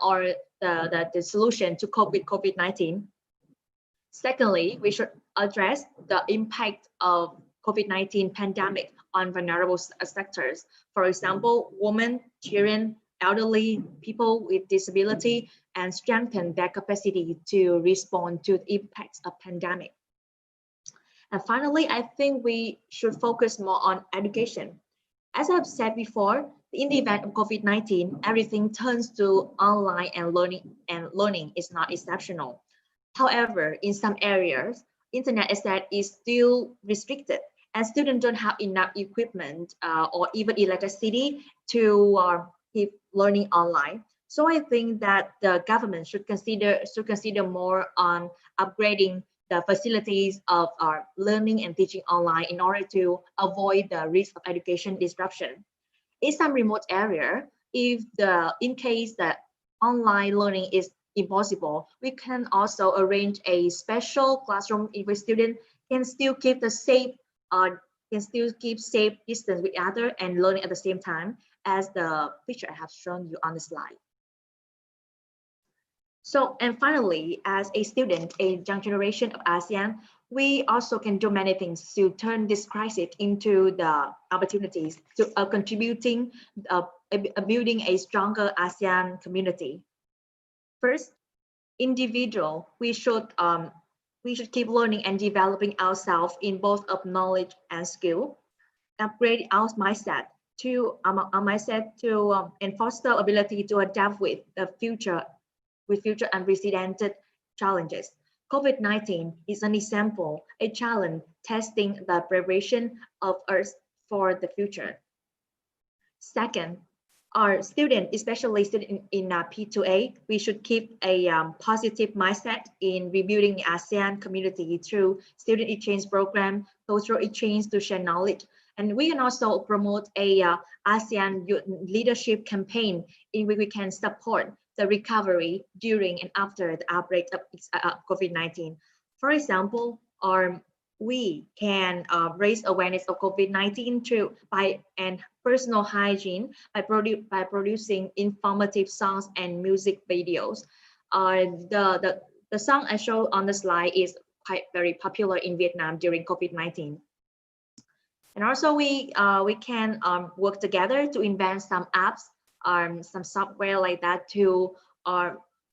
or the solution to cope with COVID-19. Secondly, we should address the impact of COVID-19 pandemic on vulnerable sectors. For example, women, children, elderly, people with disability, and strengthen their capacity to respond to the impacts of pandemic. And finally, I think we should focus more on education. As I've said before, in the event of COVID-19, everything turns to online and learning is not exceptional. However, in some areas, internet access is still restricted and students don't have enough equipment or even electricity to keep learning online. So I think that the government should consider more on upgrading the facilities of our learning and teaching online in order to avoid the risk of education disruption. In some remote area, in case that online learning is impossible, we can also arrange a special classroom if a student can still keep safe distance with other and learning at the same time, as the picture I have shown you on the slide. So, and finally, as a student, a young generation of ASEAN, we also can do many things to turn this crisis into the opportunities to contributing, building a stronger ASEAN community. First, individual, we should keep learning and developing ourselves in both of knowledge and skill, upgrade our mindset to and foster ability to adapt with the future unprecedented challenges. COVID-19 is an example, a challenge testing the preparation of Earth for the future. Second, our students, especially students in P2A, we should keep a positive mindset in rebuilding the ASEAN community through student exchange program, cultural exchange to share knowledge. And we can also promote a ASEAN youth leadership campaign in which we can support the recovery during and after the outbreak of COVID-19. For example, we can raise awareness of COVID-19 by personal hygiene by producing informative songs and music videos. The song I showed on the slide is quite very popular in Vietnam during COVID-19. And also we can work together to invent some apps, some software like that to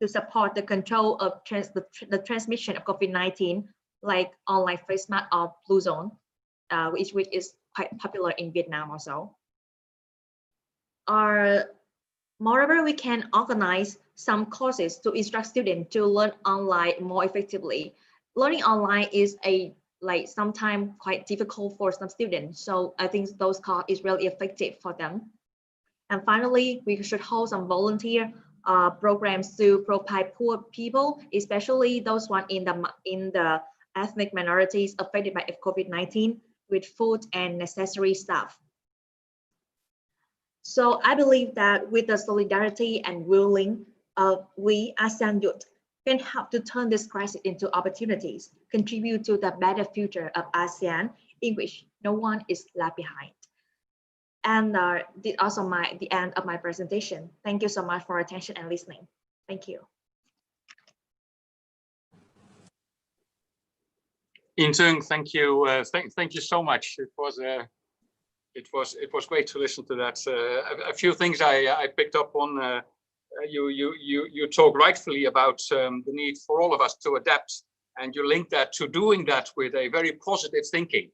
support the control of the transmission of COVID-19, like online face mask or blue zone, which is quite popular in Vietnam also. Moreover, we can organize some courses to instruct students to learn online more effectively. Learning online is sometimes quite difficult for some students, so I think those courses is really effective for them. And finally, we should hold some volunteer programs to provide poor people, especially those one in the ethnic minorities affected by COVID-19, with food and necessary stuff. So I believe that with the solidarity and willing of we ASEAN youth can help to turn this crisis into opportunities, contribute to the better future of ASEAN, in which no one is left behind. And this also the end of my presentation. Thank you so much for attention and listening. Thank you. Intung, thank you. Thank you so much. It was great to listen to that. A few things I picked up on. You talk rightfully about the need for all of us to adapt, and you link that to doing that with a very positive thinking.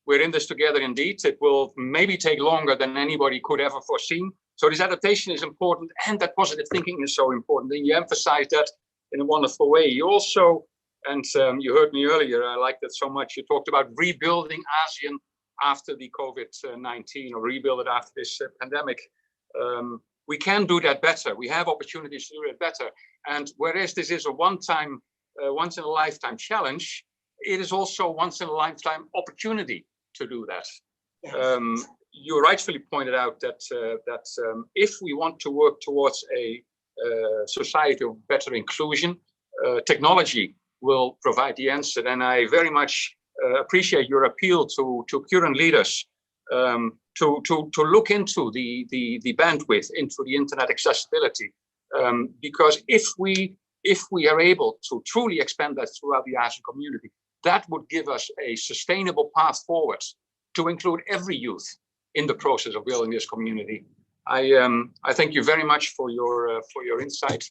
we're in this together indeed. It will maybe take longer than anybody could ever foreseen. So this adaptation is important, and that positive thinking is so important. And you emphasize that in a wonderful way. You also, and you heard me earlier, I liked that so much, you talked about rebuilding ASEAN after the COVID-19, or rebuild it after this pandemic. We can do that better. We have opportunities to do it better. And whereas this is a once in a lifetime challenge, it is also once in a lifetime opportunity to do that. Yes. You rightfully pointed out that if we want to work towards a society of better inclusion, technology will provide the answer. And I very much appreciate your appeal to current leaders to look into the bandwidth, into the internet accessibility, because if we are able to truly expand that throughout the ASEAN community, that would give us a sustainable path forward to include every youth in the process of building this community. I thank you very much for your insight.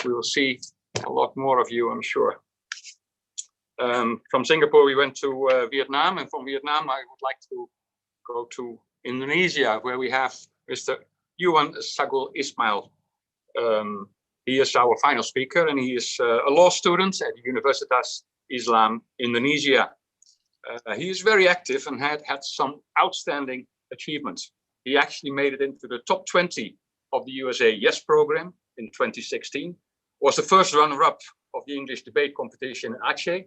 We will see a lot more of you, I'm sure. From Singapore, we went to Vietnam, and from Vietnam, I would like to go to Indonesia, where we have Mr. Yuan Sagul Ismail. He is our final speaker, and he is a law student at Universitas Islam Indonesia. He is very active and had some outstanding achievements. He actually made it into the top 20 of the USA Yes program in 2016, was the first runner-up of the English debate competition in Aceh,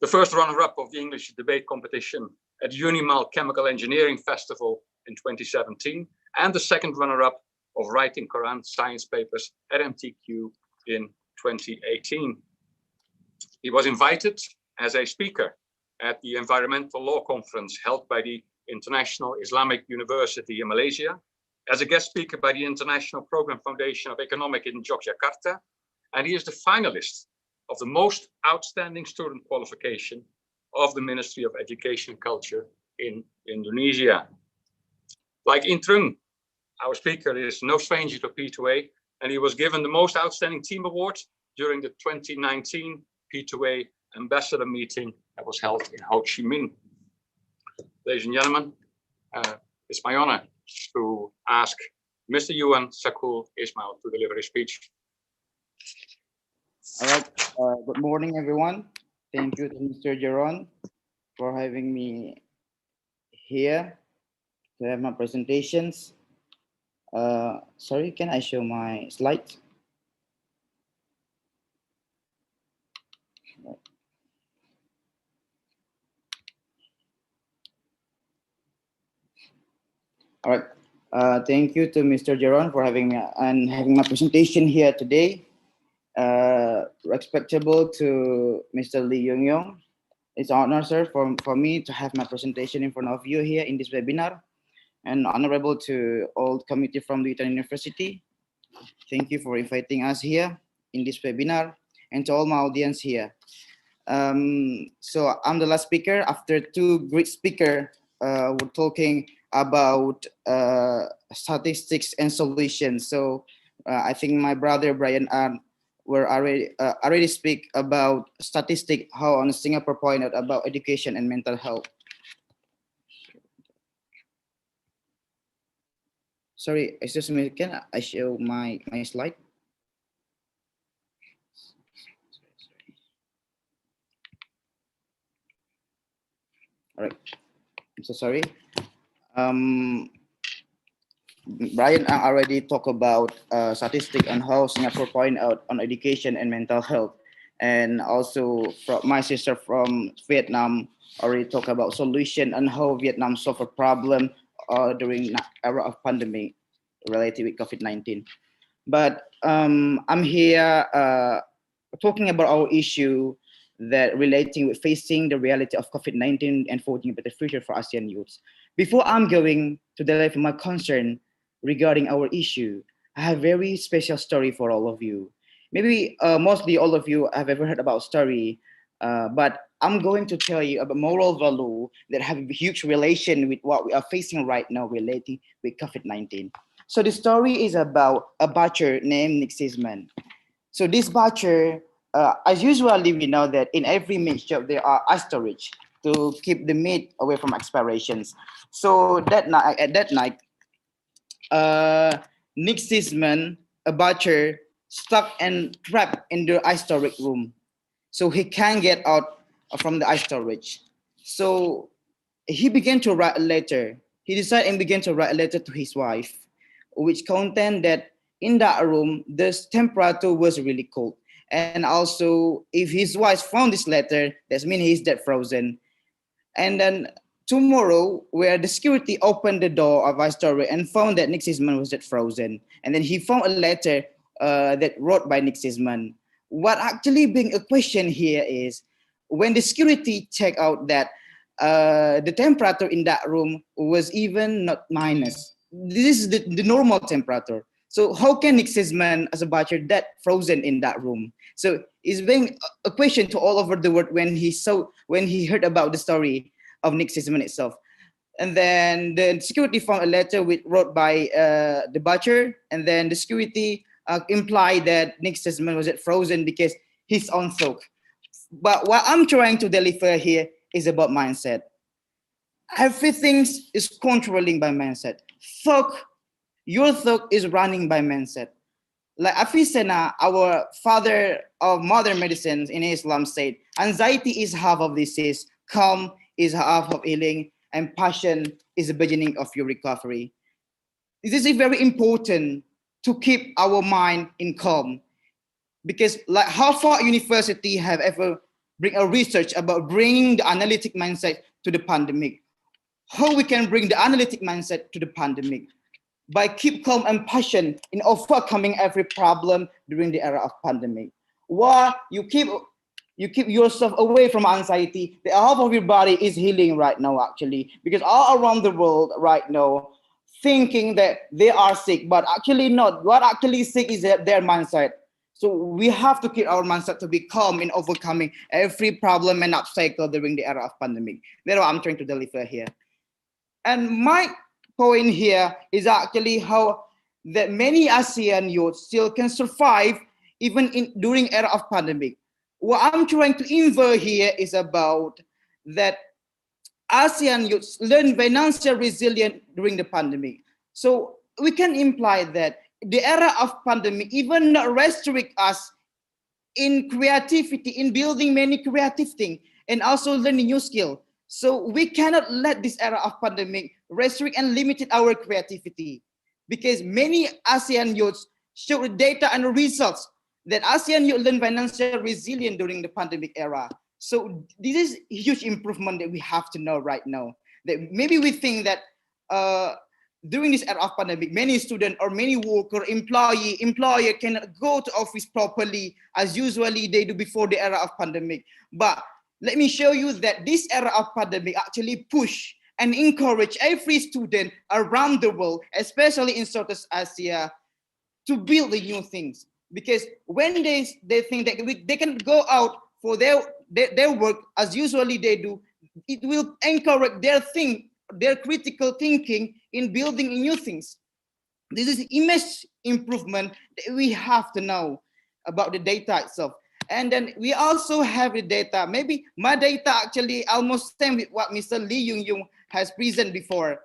the first runner-up of the English debate competition at Unimal Chemical Engineering Festival in 2017, and the second runner-up of writing Quran science papers at MTQ in 2018. He was invited as a speaker at the Environmental Law Conference held by the International Islamic University in Malaysia, as a guest speaker by the International Program Foundation of Economic in Yogyakarta, and he is the finalist of the most outstanding student qualification of the Ministry of Education and Culture in Indonesia. Like Intrung, our speaker is no stranger to P2A, and he was given the most outstanding team award during the 2019 P2A ambassador meeting that was held in Ho Chi Minh. Ladies and gentlemen, it's my honor to ask Mr. Yuan Sagul Ismail to deliver his speech. All right, good morning, everyone. Thank you to Mr. Jeron for having me here to have my presentations. Sorry, can I show my slides? All right, thank you to Mr. Jeron for having me and having my presentation here today. Respectable to Mr. Lee Young. It's an honor, sir, for me to have my presentation in front of you here in this webinar, and honorable to all committee from the University. Thank you for inviting us here in this webinar, and to all my audience here. So I'm the last speaker after two great speakers were talking about statistics and solutions. So I think my brother Brian were already speak about statistics, how on Singapore pointed out about education and mental health. Sorry, excuse me, can I show my slide? All right, I'm so sorry. Brian already talked about statistics and how Singapore point out on education and mental health. And also my sister from Vietnam already talked about solution and how Vietnam solved a problem during the era of pandemic related with COVID-19. But I'm here talking about our issue that relating with facing the reality of COVID-19 and forging a better future for ASEAN youths. Before I'm going to deliver my concern regarding our issue, I have a very special story for all of you. Maybe mostly all of you have ever heard about story, but I'm going to tell you about moral value that have a huge relation with what we are facing right now relating with COVID-19. So the story is about a butcher named Nick Sisman. So this butcher, as usually we know that in every meat shop there are asterisks to keep the meat away from expirations. So that night, at that night, Nick Sisman, a butcher, stuck and trapped in the ice storage room. So he can't get out from the ice storage. So he began to write a letter. He decided and began to write a letter to his wife, which contained that in that room, the temperature was really cold. And also, if his wife found this letter, that means he's dead frozen. And then tomorrow, where the security opened the door of our story and found that Nick Sisman was dead frozen. And then he found a letter that wrote by Nick Sisman. What actually being a question here is, when the security checked out that the temperature in that room was even not minus. This is the normal temperature. So how can Nick Sisman as a butcher that frozen in that room? So it's being a question to all over the world when he heard about the story of Nick Sisman itself. And then the security found a letter wrote by the butcher, and then the security implied that Nick Sisman was frozen because his own thought. But what I'm trying to deliver here is about mindset. Everything is controlling by mindset. Your thought is running by mindset. Like Avicenna, our father of modern medicine in Islam, said, anxiety is half of disease, calm is half of healing, and passion is the beginning of your recovery. This is very important to keep our mind in calm, because like Harvard University have ever bring a research about bringing the analytic mindset to the pandemic. How we can bring the analytic mindset to the pandemic? By keep calm and passion in overcoming every problem during the era of pandemic. While you keep yourself away from anxiety, the half of your body is healing right now actually, because all around the world right now, thinking that they are sick, but actually not. What actually is sick is their mindset. So we have to keep our mindset to be calm in overcoming every problem and obstacle during the era of pandemic. That's what I'm trying to deliver here. And my point here is actually how that many ASEAN youth still can survive even during era of pandemic. What I'm trying to infer here is about that ASEAN youth learn financial resilience during the pandemic. So we can imply that the era of pandemic even not restrict us in creativity, in building many creative things, and also learning new skill. So we cannot let this era of pandemic restrict and limit our creativity, because many ASEAN youths show the data and the results that ASEAN youth learn financial resilience during the pandemic era. So this is a huge improvement that we have to know right now. That maybe we think that during this era of pandemic, many students or many worker, employer cannot go to office properly as usually they do before the era of pandemic. But let me show you that this era of pandemic actually push and encourage every student around the world, especially in Southeast Asia, to build the new things. Because when they think that they can go out for their work as usually they do, it will encourage their critical thinking in building new things. This is image improvement that we have to know about the data itself. And then we also have the data. Maybe my data actually almost same with what Mr. Lee Yung has presented before.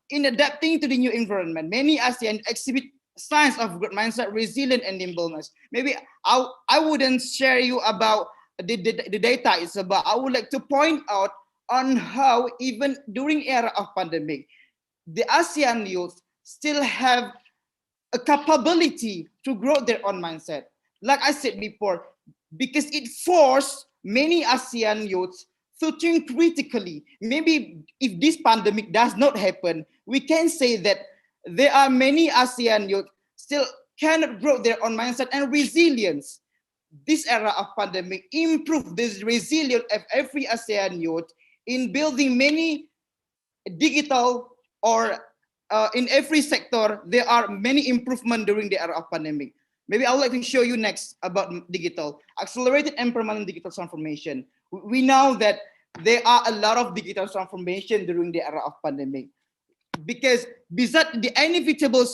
In adapting to the new environment, many ASEAN exhibit signs of good mindset, resilience, and nimbleness. Maybe I wouldn't share you about the data. It's about, I would like to point out on how even during era of pandemic, the ASEAN youth still have a capability to grow their own mindset. Like I said before, because it forced many ASEAN youths to think critically. Maybe if this pandemic does not happen, we can say that there are many ASEAN youth still cannot grow their own mindset and resilience. This era of pandemic improved the resilience of every ASEAN youth in building many digital or in every sector. There are many improvements during the era of pandemic. Maybe I would like to show you next about digital, accelerated and permanent digital transformation. We know that there are a lot of digital transformation during the era of pandemic, because besides the inevitable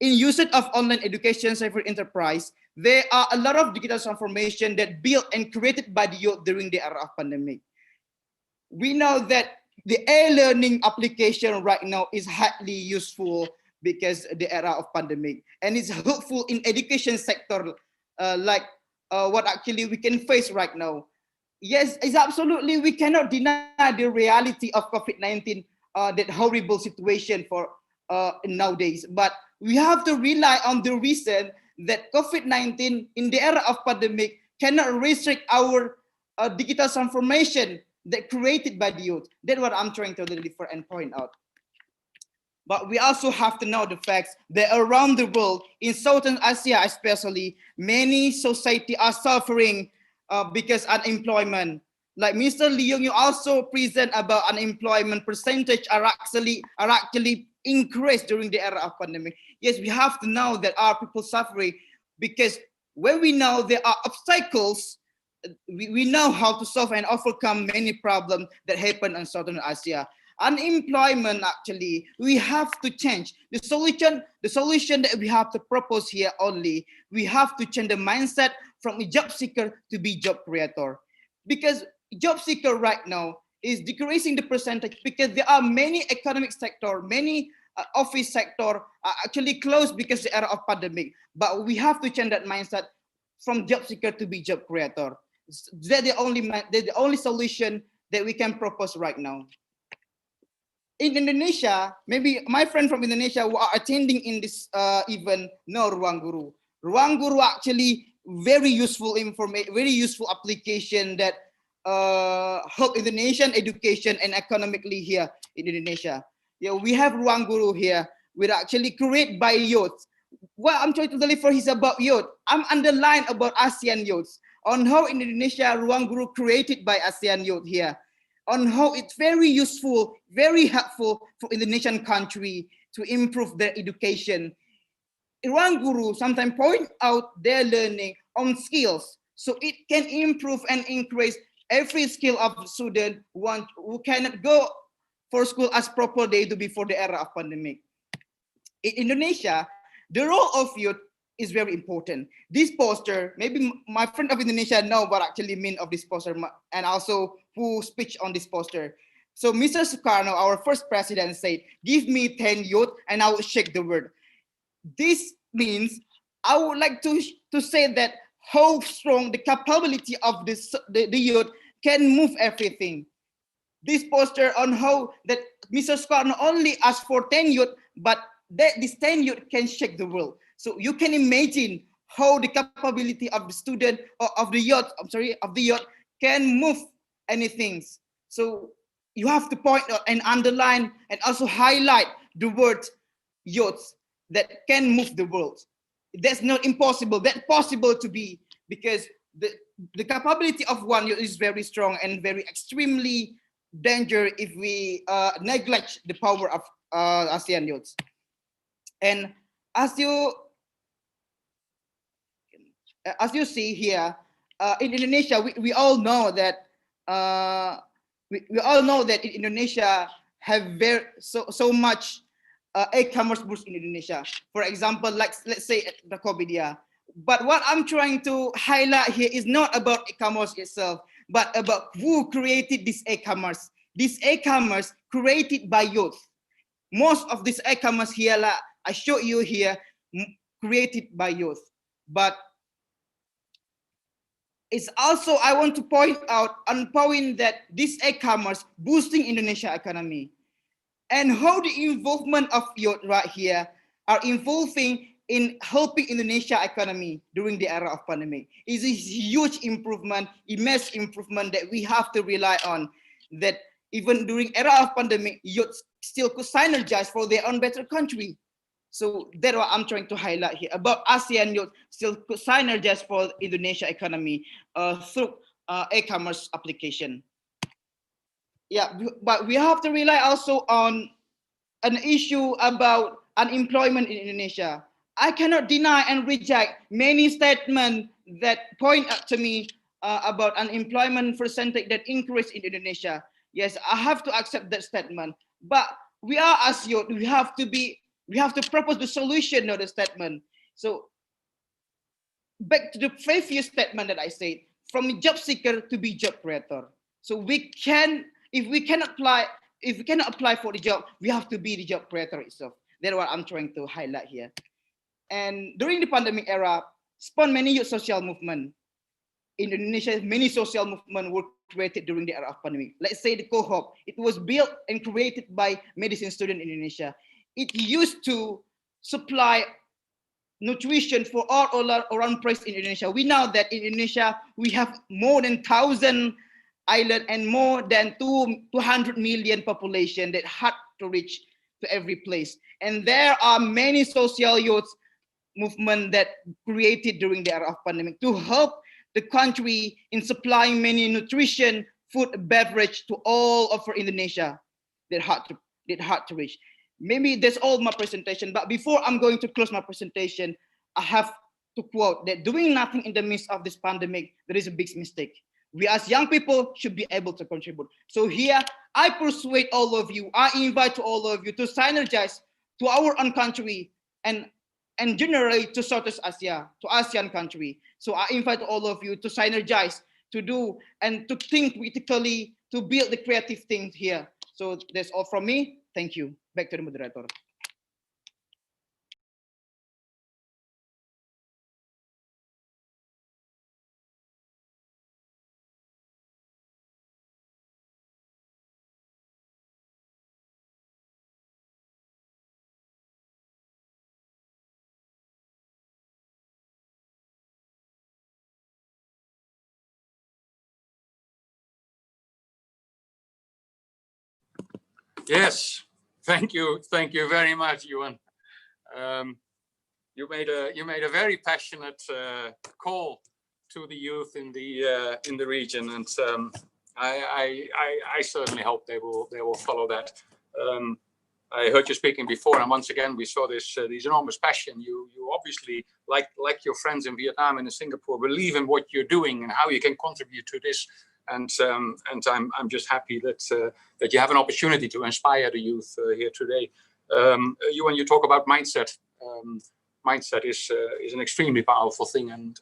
in usage of online education for enterprise, there are a lot of digital transformation that built and created by the youth during the era of pandemic. we know that the e-learning application right now is highly useful because the era of pandemic, and it's helpful in education sector, like what actually we can face right now. Yes, it's absolutely, we cannot deny the reality of COVID-19, that horrible situation for nowadays, but we have to rely on the reason that COVID-19 in the era of pandemic cannot restrict our digital transformation that created by the youth. That's what I'm trying to deliver and point out. But we also have to know the facts that around the world, in Southern Asia especially, many society are suffering because unemployment. Like Mr. Leung, you also present about unemployment percentage are actually increased during the era of pandemic. Yes, we have to know that our people suffering, because when we know there are obstacles, we know how to solve and overcome many problems that happen in Southern Asia. Unemployment, actually, we have to change the solution that we have to propose here. Only we have to change the mindset from a job seeker to be job creator, because job seeker right now is decreasing the percentage because there are many economic sector, many office sector are actually closed because the era of pandemic. But we have to change that mindset from job seeker to be job creator. They're the only solution that we can propose right now. In Indonesia, maybe my friend from Indonesia who are attending in this event know Ruang Guru. Ruang Guru actually very useful information, very useful application that help Indonesian education and economically here in Indonesia. Yeah, we have Ruang Guru here, which actually created by youth. What I'm trying to deliver is about youth. I'm underline about ASEAN youth, on how in Indonesia Ruang Guru created by ASEAN youth here, on how it's very useful, very helpful for Indonesian country to improve their education. Ruang Guru sometimes point out their learning on skills, so it can improve and increase every skill of student who cannot go for school as proper they do before the era of pandemic. In Indonesia, the role of youth is very important. This poster, maybe my friend of Indonesia know what actually mean of this poster and also who speech on this poster. So Mr. Sukarno, our first president, said, "Give me 10 youth and I will shake the world." This means I would like to say that how strong the capability of the youth can move everything. This poster on how that Mr. Sukarno only asked for 10 youth, but that this 10 youth can shake the world. So you can imagine how the capability of the student or of the youth, can move anything. So you have to point out and underline and also highlight the word youth that can move the world. That's not impossible. That's possible to be, because the capability of one youth is very strong and very extremely danger if we neglect the power of ASEAN youths. And as you see here, in Indonesia, we all know that in Indonesia have so much e-commerce boost in Indonesia. For example, like let's say Tokopedia. But what I'm trying to highlight here is not about e-commerce itself, but about who created this e-commerce. This e-commerce created by youth. Most of this e-commerce here, like I show you here, created by youth. But it's also, I want to point out on point that this e-commerce boosting Indonesia economy, and how the involvement of youth right here are involving in helping Indonesia economy during the era of pandemic is a huge improvement, immense improvement that we have to rely on. That even during era of pandemic, youth still could synergize for their own better country. So that's what I'm trying to highlight here about ASEAN youth still could synergize for Indonesia economy through e-commerce application. Yeah, but we have to rely also on an issue about unemployment in Indonesia. I cannot deny and reject many statements that point out to me about unemployment percentage that increased in Indonesia. Yes, I have to accept that statement. But we are as youth, we have to propose the solution of the statement. So back to the previous statement that I said, from job seeker to be job creator. So we can if we cannot apply for the job, we have to be the job creator itself. That's what I'm trying to highlight here. And during the pandemic era, spawned many youth social movement. In Indonesia, many social movements were created during the era of pandemic. Let's say the co-op, it was built and created by medicine students in Indonesia. It used to supply nutrition for all around place in Indonesia. We know that in Indonesia, we have more than 1,000 islands and more than 200 million population that had to reach to every place. And there are many social youth movement that created during the era of pandemic to help the country in supplying many nutrition, food, beverage to all over Indonesia that had to reach. Maybe that's all my presentation, but before I'm going to close my presentation, I have to quote that doing nothing in the midst of this pandemic, there is a big mistake. We as young people should be able to contribute. So here, I persuade all of you, I invite all of you to synergize to our own country and generally to Southeast Asia, to ASEAN country. So I invite all of you to synergize, to do and to think critically, to build the creative things here. So that's all from me. Thank you. Back to the moderator. Yes, thank you very much, Ewan. You made a very passionate call to the youth in the region, and I certainly hope they will follow that. I heard you speaking before, and once again we saw this enormous passion. You obviously, like your friends in Vietnam and in Singapore, believe in what you're doing and how you can contribute to this. And I'm just happy that you have an opportunity to inspire the youth here today. When you talk about mindset, mindset is an extremely powerful thing. And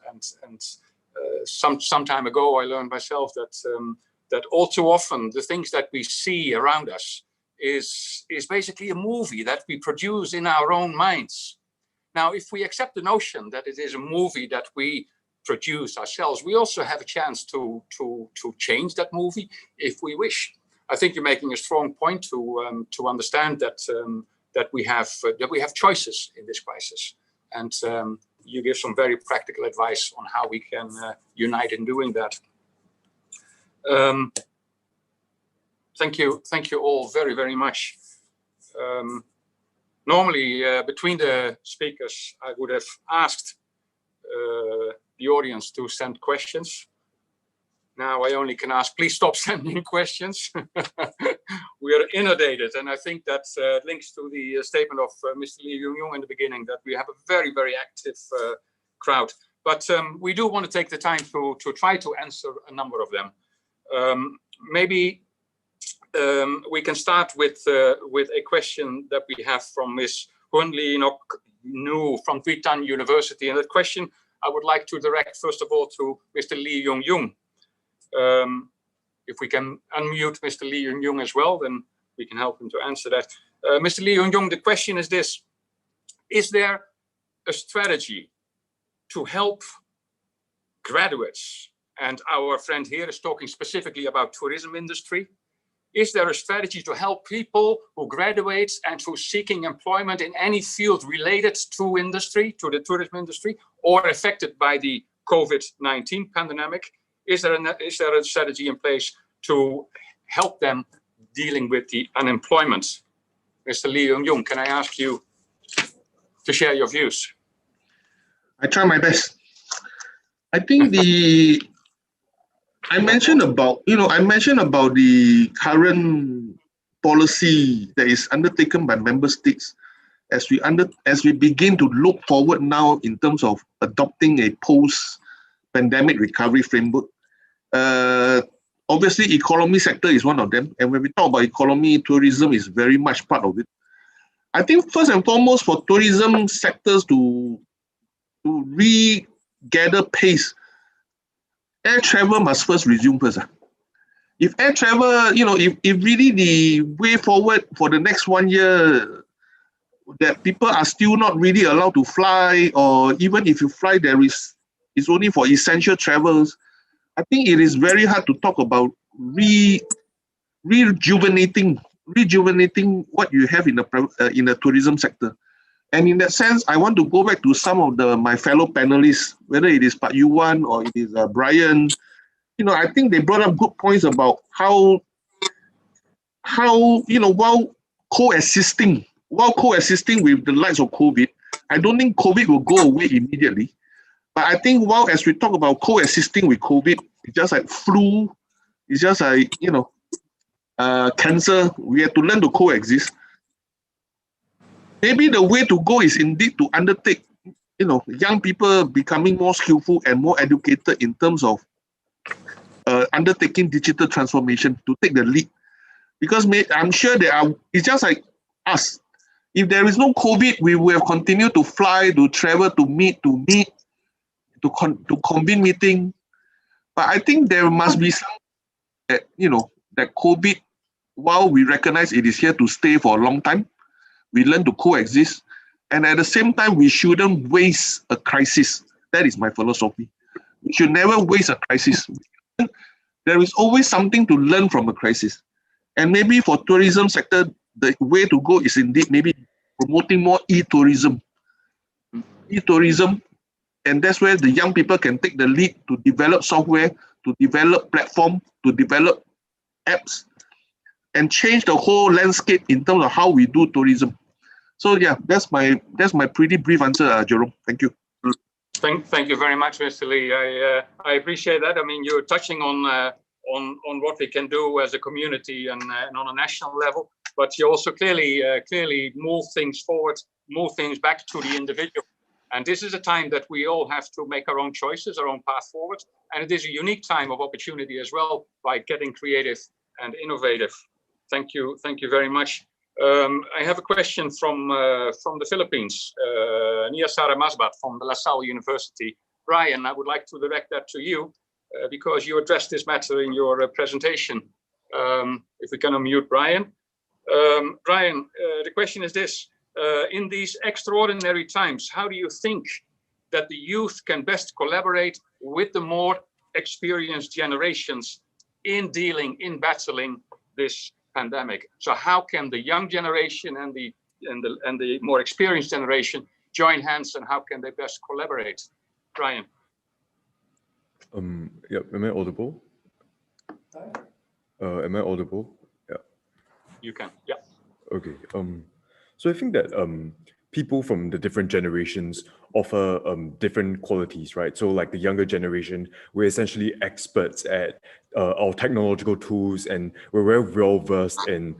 some time ago, I learned myself that all too often the things that we see around us is basically a movie that we produce in our own minds. Now, if we accept the notion that it is a movie that we produce ourselves, we also have a chance to change that movie if we wish. I think you're making a strong point to understand that we have choices in this crisis, and you give some very practical advice on how we can unite in doing that. Thank you all very, very much. Normally, between the speakers, I would have asked the audience to send questions. Now I only can ask, please stop sending questions. We are inundated, and I think that links to the statement of Mr. Lee Young in the beginning, that we have a very, very active crowd. But we do want to take the time to try to answer a number of them. Maybe we can start with a question that we have from Ms. Huan Lee Nok Nu from Thuy University, and that question I would like to direct first of all to Mr. Lee Young. If we can unmute Mr. Lee Young as well, then we can help him to answer that. Mr. Lee Young, the question is this: is there a strategy to help graduates? And our friend here is talking specifically about tourism industry. Is there a strategy to help people who graduate and who seeking employment in any field related to industry, to the tourism industry, or affected by the COVID-19 pandemic? Is there a strategy in place to help them dealing with the unemployment? Mr. Lee Young, can I ask you to share your views? I try my best. I think I mentioned about the current policy that is undertaken by member states as we begin to look forward now in terms of adopting a post-pandemic recovery framework. Obviously, economy sector is one of them, and when we talk about economy, tourism is very much part of it. I think first and foremost, for tourism sectors to regather pace, air travel must first resume first. if air travel, if really the way forward for the next 1 year, that people are still not really allowed to fly, or even if you fly, it's only for essential travels. I think it is very hard to talk about rejuvenating what you have in the tourism sector. And in that sense, I want to go back to some of my fellow panelists, whether it is Pak Yuan or it is Brian. I think they brought up good points about how while coexisting with the likes of COVID, I don't think COVID will go away immediately. But I think as we talk about coexisting with COVID, it's just like flu, it's just like, cancer, we have to learn to coexist. Maybe the way to go is indeed to undertake, young people becoming more skillful and more educated in terms of undertaking digital transformation to take the lead. Because I'm sure it's just like us. If there is no COVID, we will have continued to fly, to travel, to meet, to convene meeting. But I think there must be some, that COVID, while we recognize it is here to stay for a long time, we learn to coexist. And at the same time, we shouldn't waste a crisis. That is my philosophy. We should never waste a crisis. There is always something to learn from a crisis. And maybe for tourism sector, the way to go is indeed maybe promoting more e-tourism. And that's where the young people can take the lead to develop software, to develop platform, to develop apps, and change the whole landscape in terms of how we do tourism. So yeah, that's my pretty brief answer, Jerome. Thank you. Thank you very much, Mr. Lee. I appreciate that. I mean, you're touching on what we can do as a community and on a national level, but you also clearly move things forward, move things back to the individual. And this is a time that we all have to make our own choices, our own path forward. And it is a unique time of opportunity as well by getting creative and innovative. Thank you very much. I have a question from the Philippines, Nia Sara Masbat from the La Salle University. Brian, I would like to direct that to you because you addressed this matter in your presentation. If we can unmute Brian. Brian, the question is this. In these extraordinary times, how do you think that the youth can best collaborate with the more experienced generations in battling this pandemic? So how can the young generation and the more experienced generation join hands, and how can they best collaborate? Brian. Yeah, am I audible? Am I audible? Yeah. You can, yeah. Okay. So I think that people from the different generations offer different qualities, right? So like the younger generation, we're essentially experts at our technological tools, and we're very well versed in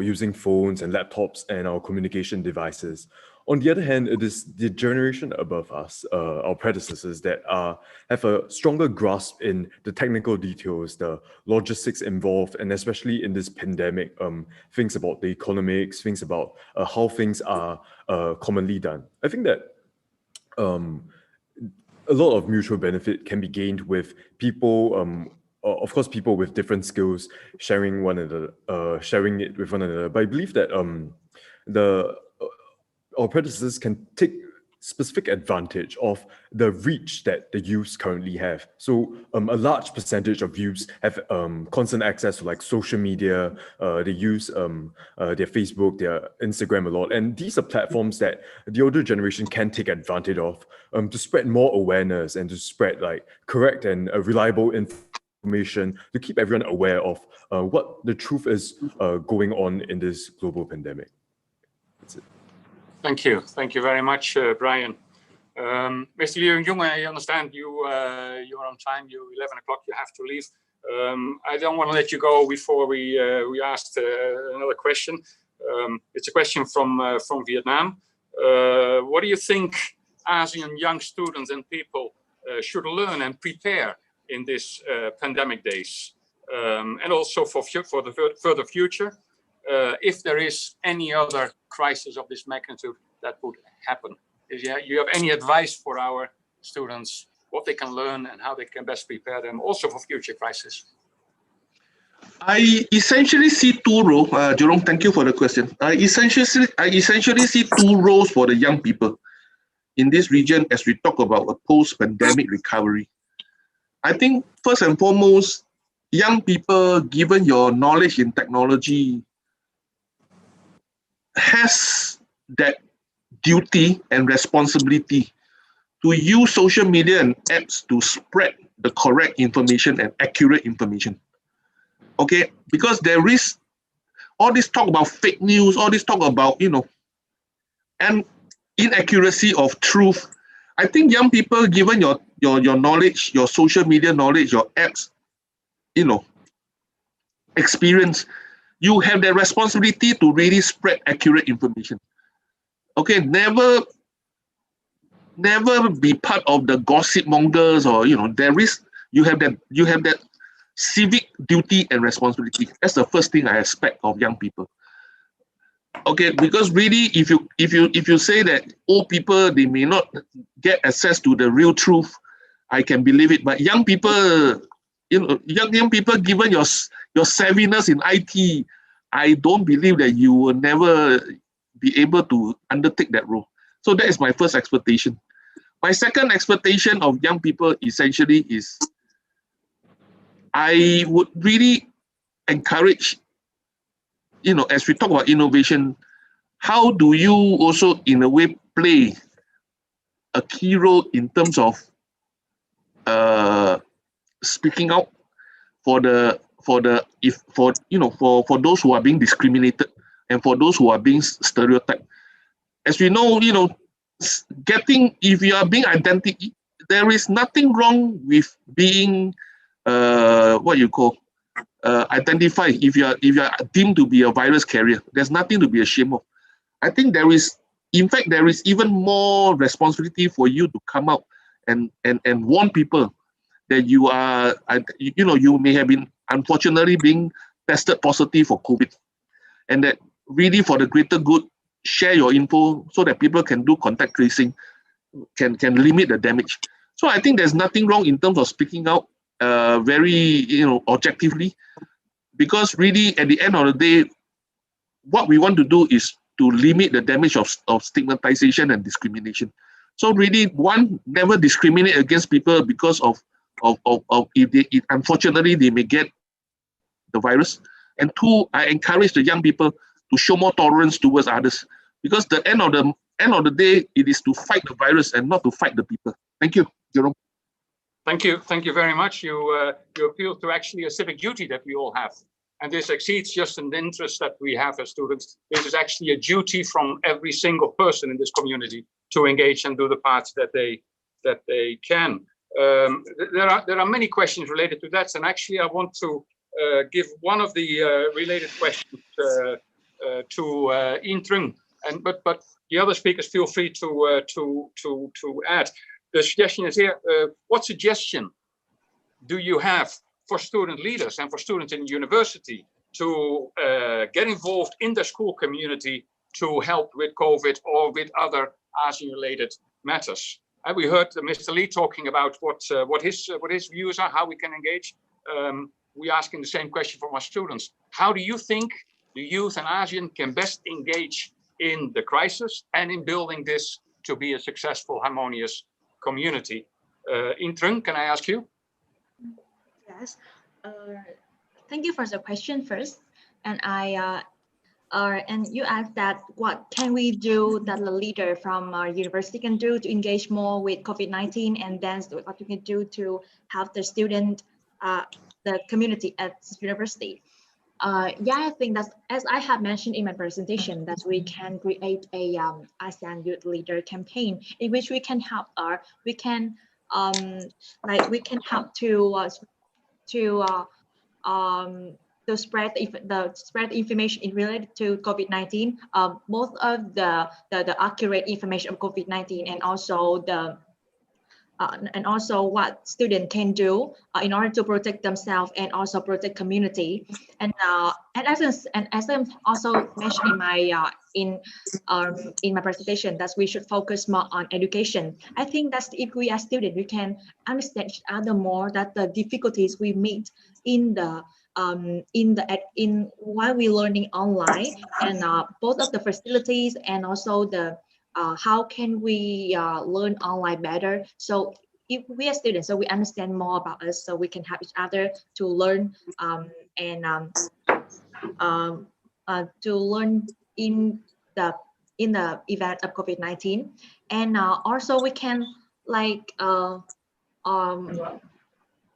using phones and laptops and our communication devices. On the other hand, it is the generation above us, our predecessors, that have a stronger grasp in the technical details, the logistics involved, and especially in this pandemic, things about the economics, things about how things are commonly done. I think that a lot of mutual benefit can be gained with people, of course, people with different skills sharing it with one another. But I believe that our predecessors can take specific advantage of the reach that the youths currently have. So a large percentage of youths have constant access to like social media. They use their Facebook, their Instagram a lot. And these are platforms that the older generation can take advantage of to spread more awareness and to spread like correct and reliable information to keep everyone aware of what the truth is going on in this global pandemic. That's it. Thank you very much, Brian. Mr. Liu Jung, I understand you're on time. You're 11 o'clock. You have to leave. I don't want to let you go before we asked another question. It's a question from Vietnam. What do you think Asean young students and people should learn and prepare in this pandemic days, and also for the further future? If there is any other crisis of this magnitude that would happen, if you have any advice for our students, what they can learn and how they can best prepare them also for future crises? I essentially see two roles. Jerome, thank you for the question. I essentially see two roles for the young people in this region as we talk about a post-pandemic recovery. I think first and foremost, young people, given your knowledge in technology, has that duty and responsibility to use social media and apps to spread the correct information and accurate information. Okay, because there is all this talk about fake news, all this talk about, and inaccuracy of truth. I think young people, given your knowledge, your social media knowledge, your apps, experience, you have the responsibility to really spread accurate information. Okay, never be part of the gossip mongers, or you have that civic duty and responsibility. That's the first thing I expect of young people. Okay, because really, if you say that old people, they may not get access to the real truth, I can believe it. But young people, young people, given your savviness in IT, I don't believe that you will never be able to undertake that role. So that is my first expectation. My second expectation of young people essentially is I would really encourage, as we talk about innovation, how do you also, in a way, play a key role in terms of speaking out for those who are being discriminated and for those who are being stereotyped. As we know, if you are being identified, there is nothing wrong with being identified. If you are deemed to be a virus carrier, there's nothing to be ashamed of. I think there is even more responsibility for you to come out and warn people that you are, you may have been unfortunately being tested positive for COVID, and that really for the greater good, share your info so that people can do contact tracing, can limit the damage. So I think there's nothing wrong in terms of speaking out very objectively, because really at the end of the day, what we want to do is to limit the damage of stigmatization and discrimination. So really, one, never discriminate against people because of if unfortunately they may get the virus. And two, I encourage the young people to show more tolerance towards others, because the end of the day, it is to fight the virus and not to fight the people. Thank you, Jerome. Thank you very much. You appeal to actually a civic duty that we all have. And this exceeds just an interest that we have as students. This is actually a duty from every single person in this community to engage and do the parts that they can. There are many questions related to that, and actually I want to give one of the related questions to Intrung, but the other speakers feel free to add. The suggestion is here: what suggestion do you have for student leaders and for students in the university to get involved in the school community to help with COVID or with other ASEAN-related matters? And we heard Mr. Lee talking about what his views are, how we can engage. We're asking the same question from our students. How do you think the youth in ASEAN can best engage in the crisis and in building this to be a successful, harmonious community? Intrung, can I ask you? Yes. Thank you for the question first. And and you asked that what can we do that the leader from our university can do to engage more with COVID-19, and then what we can do to help the student, the community at university. Yeah, I think that, as I have mentioned in my presentation, that we can create a ASEAN Youth Leader campaign in which we can help help to spread the information in related to COVID-19, most of the accurate information of COVID-19, and also what students can do in order to protect themselves and also protect community. And as I also mentioned in my presentation, that we should focus more on education. I think that if we are students, we can understand each other more, that the difficulties we meet in the in while we learning online, and both of the facilities and also the how can we learn online better. So if we are students, so we understand more about us, so we can help each other to learn and to learn in the event of COVID-19, and also we can like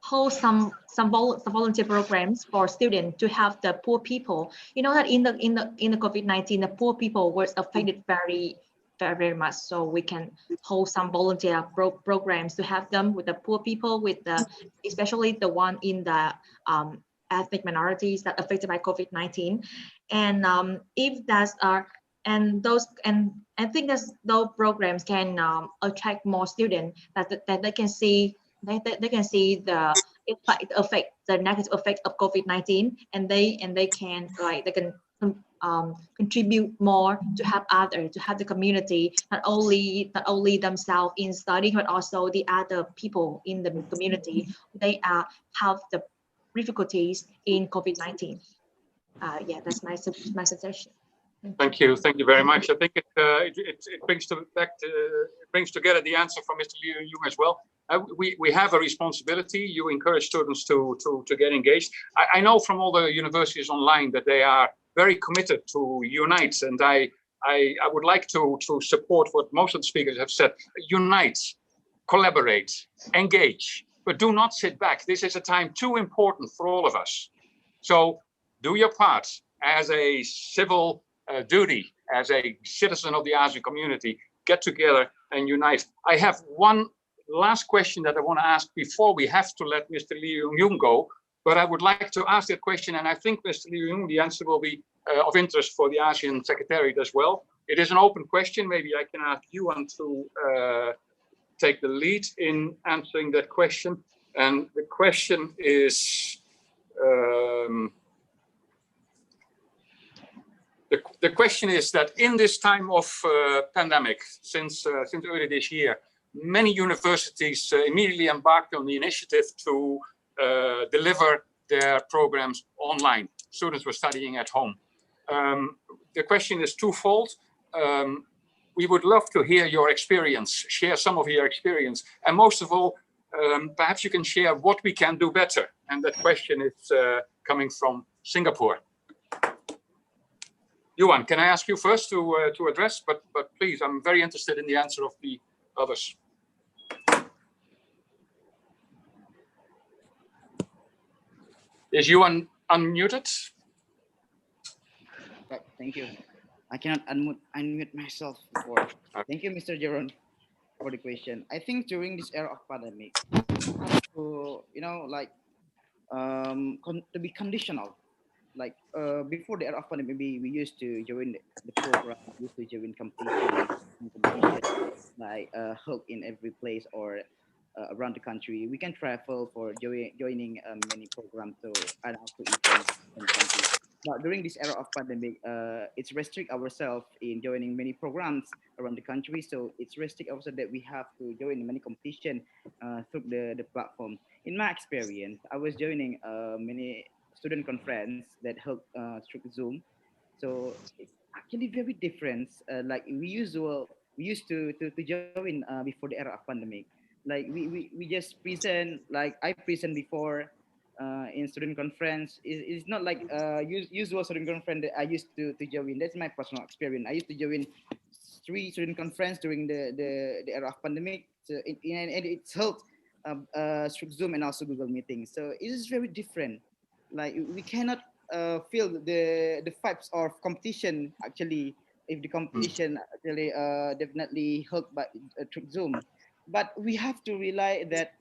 hold some volunteer programs for students to help the poor people. You know that in the COVID-19, the poor people were affected very much. So we can hold some volunteer programs to help them with the poor people, with the especially the one in the ethnic minorities that affected by COVID-19. And if that's and I think that those programs can attract more students that they can see they can see the effect, the negative effect of COVID-19, and they can like they can contribute more to help others, to help the community, not only themselves in studying, but also the other people in the community. They have the difficulties in COVID-19. Yeah, that's my suggestion. Thank you very much. I think it brings together the answer from Mr. Liu Jung as well. We have a responsibility. You encourage students to get engaged. I know from all the universities online that they are very committed to unite, and I would like to support what most of the speakers have said. Unite, collaborate, engage, but do not sit back. This is a time too important for all of us. So do your part as a civil duty, as a citizen of the ASEAN community. Get together and unite. I have one last question that I want to ask before we have to let Mr. Liu Jung go, but I would like to ask that question, and I think, Mr. Liu Jung, the answer will be of interest for the ASEAN Secretariat as well. It is an open question. Maybe I can ask you to take the lead in answering that question. And the question is, the question is that in this time of pandemic, since early this year, many universities immediately embarked on the initiative to deliver their programs online. Students were studying at home. The question is twofold. We would love to hear your experience, share some of your experience, and most of all, perhaps you can share what we can do better. And that question is coming from Singapore. Yuan, can I ask you first to address? But please, I'm very interested in the answer of the others. Is Yuan unmuted? Thank you. I cannot unmute myself before. Thank you, Mr. Jeron, for the question. I think during this era of pandemic, to to be conditional. Like before the era of pandemic, maybe we used to join the program, we used to join competition, like held in every place or around the country. We can travel for joining many programs to and also events in the country. But during this era of pandemic, it's restrict ourselves in joining many programs around the country. So it's restrict also that we have to join many competition through the platform. In my experience, I was joining many student conference that held through Zoom. So it's actually very different. Like we used to join before the era of pandemic. Like we just present, like I present before in student conference. It's not like usual student conference that I used to join. That's my personal experience. I used to join 3 student conference during the era of pandemic. So and it's held through Zoom and also Google Meetings. So it is very different. Like we cannot feel the vibes of competition actually if the competition actually definitely held by through Zoom. But we have to rely that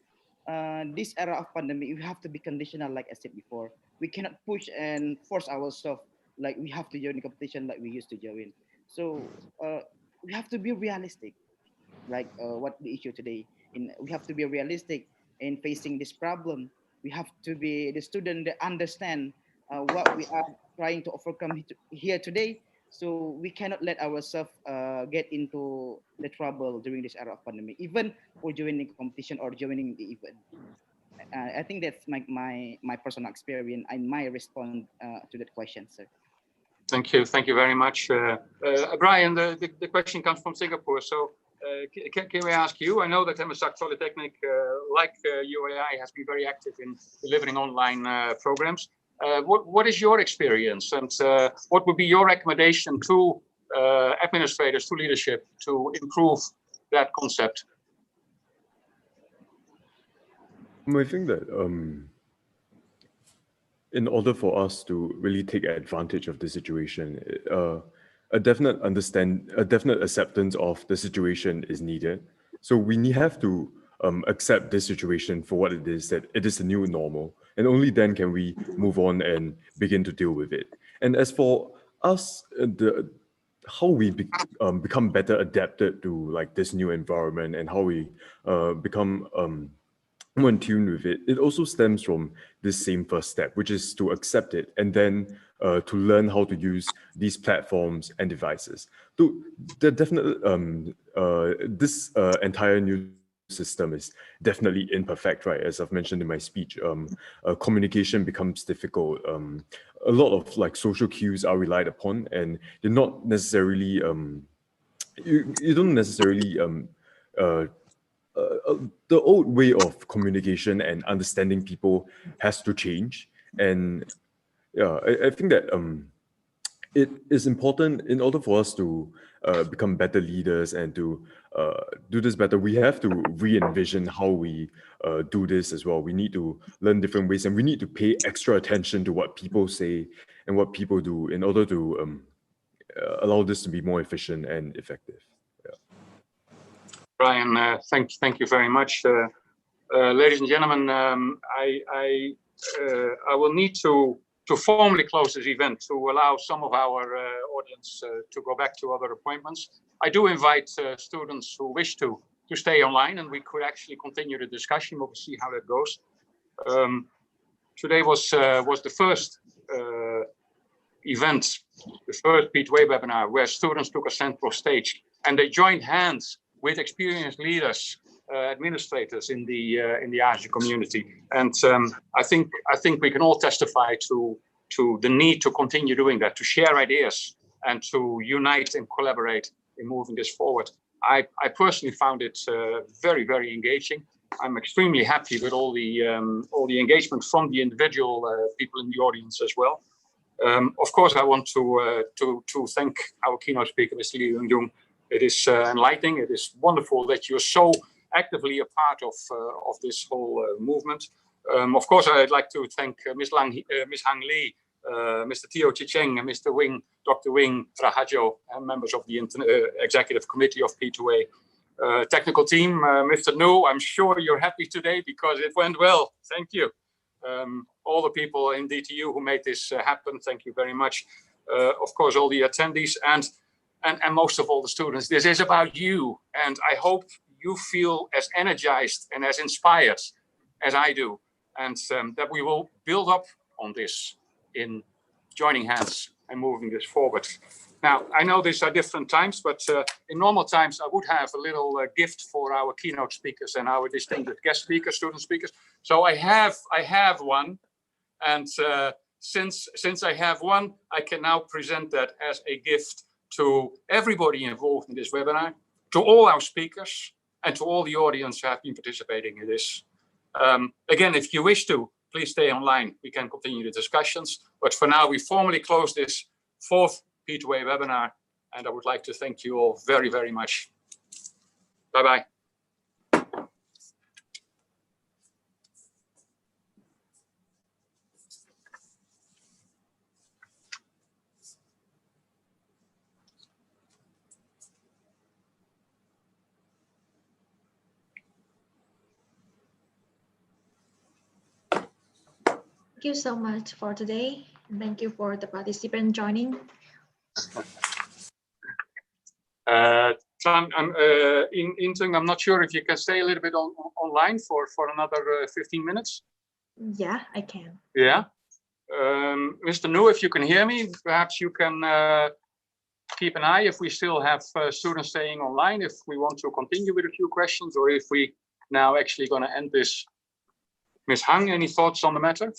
this era of pandemic, we have to be conditional, like I said before. We cannot push and force ourselves like we have to join the competition like we used to join. So we have to be realistic, like what the issue today. We have to be realistic in facing this problem. We have to be the student that understand what we are trying to overcome here today. So we cannot let ourselves get into the trouble during this era of pandemic, even for joining competition or joining the event. I think that's my personal experience. I might respond to that question, sir. Thank you very much. Brian, the question comes from Singapore. So can we ask you? I know that MSAC Polytechnic, like UAI, has been very active in delivering online programs. What is your experience, and what would be your recommendation to administrators, to leadership, to improve that concept? I think that in order for us to really take advantage of the situation, a definite acceptance of the situation is needed. So we have to accept this situation for what it is, that it is a new normal, and only then can we move on and begin to deal with it. And as for us, how we become better adapted to like this new environment, and how we become more in tune with it, it also stems from this same first step, which is to accept it, and then to learn how to use these platforms and devices. This entire new system is definitely imperfect, right? As I've mentioned in my speech, communication becomes difficult. A lot of like social cues are relied upon, and they're not necessarily you don't necessarily the old way of communication and understanding people has to change. And yeah, I think that it is important in order for us to become better leaders and to do this better. We have to re-envision how we do this as well. We need to learn different ways, and we need to pay extra attention to what people say and what people do in order to allow this to be more efficient and effective. Brian, thank you very much. Ladies and gentlemen, I will need to formally close this event to allow some of our audience to go back to other appointments. I do invite students who wish to stay online, and we could actually continue the discussion. We'll see how that goes. Today was the first event, the first P2A webinar, where students took a central stage, and they joined hands with experienced leaders, administrators in the Asia community, and I think we can all testify to the need to continue doing that, to share ideas and to unite and collaborate in moving this forward. I personally found it very, very engaging. I'm extremely happy with all the engagement from the individual people in the audience as well. Of course, I want to thank our keynote speaker, Mr. Lee Young-jung. It is enlightening. It is wonderful that you're so actively a part of this whole movement. Of course, I'd like to thank Ms. Hang Lee, Mr. Teo Chicheng, and Mr. Wing, Dr. Wing Rahajo, and members of the executive committee of P2A. Technical team, Mr. Nu, I'm sure you're happy today because it went well. Thank you. All the people in DTU who made this happen, thank you very much. Of course, all the attendees and most of all the students. This is about you, and I hope you feel as energized and as inspired as I do, and that we will build up on this in joining hands and moving this forward. Now, I know these are different times, but in normal times, I would have a little gift for our keynote speakers and our distinguished guest speakers, student speakers. So I have one, and since I have one, I can now present that as a gift to everybody involved in this webinar, to all our speakers, and to all the audience who have been participating in this. Again, if you wish to, please stay online. We can continue the discussions. But for now, we formally close this fourth P2A webinar, and I would like to thank you all very, very much. Bye-bye. Thank you so much for today. Thank you for the participant joining. I'm not sure if you can stay a little bit online for another 15 minutes. Yeah, I can. Yeah. Mr. Nu, if you can hear me, perhaps you can keep an eye if we still have students staying online, if we want to continue with a few questions, or if we now actually going to end this Ms. Hang, any thoughts on the matter?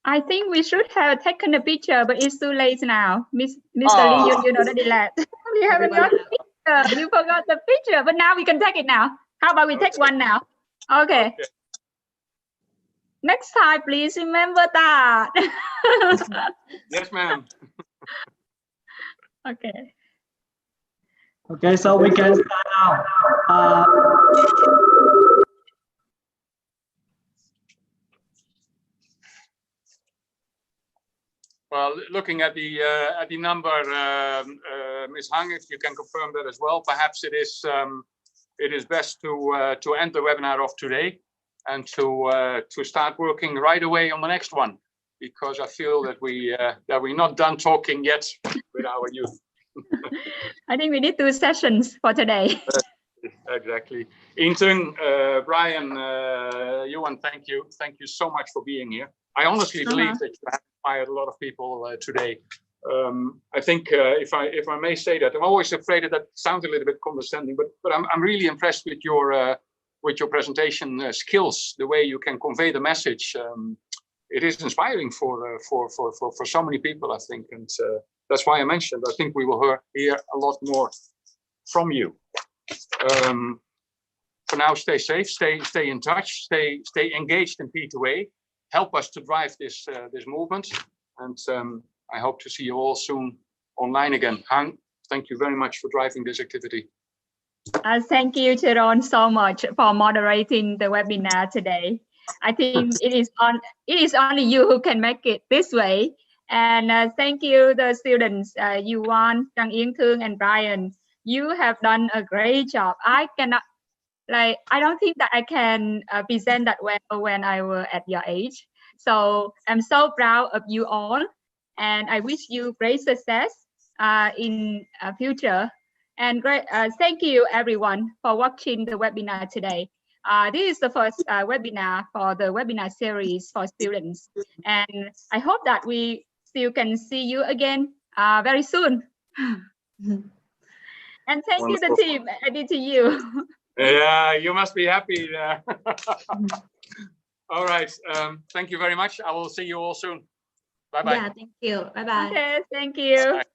I think we should have taken a picture, but it's too late now. Mr. Oh. Lee, you already left. We haven't got the picture. You forgot the picture, but now we can take it now. How about we take one now? Okay. Next time, please remember that. Yes, ma'am. Okay. Okay, so we can start now. Well, looking at the number, Ms. Hang, if you can confirm that as well, perhaps it is best to end the webinar of today and to start working right away on the next one, because I feel that we're not done talking yet with our youth. I think we need 2 sessions for today. Exactly. Intung, Brian, Yuan, thank you so much for being here. I honestly believe that you have inspired a lot of people today. I think if I may say that, I'm always afraid that sounds a little bit condescending, but I'm really impressed with your presentation skills, the way you can convey the message. It is inspiring for so many people, I think, and that's why I mentioned. I think we will hear a lot more from you. For now, stay safe, stay in touch, stay engaged in P2A. Help us to drive this movement, and I hope to see you all soon online again. Hang, thank you very much for driving this activity. Thank you, Chiron, so much for moderating the webinar today. I think it is only you who can make it this way. And thank you, the students, Yuan, Kang Ying Thương, and Brian. You have done a great job. I don't think that I can present that well when I was at your age. So I'm so proud of you all, and I wish you great success in future. And great, thank you everyone for watching the webinar today. This is the first webinar for the webinar series for students, and I hope that we still can see you again very soon. And thank you, the team. I did to you. Yeah, you must be happy. All right. Thank you very much. I will see you all soon. Bye-bye. Yeah, thank you. Bye-bye. Okay, thank you. Bye.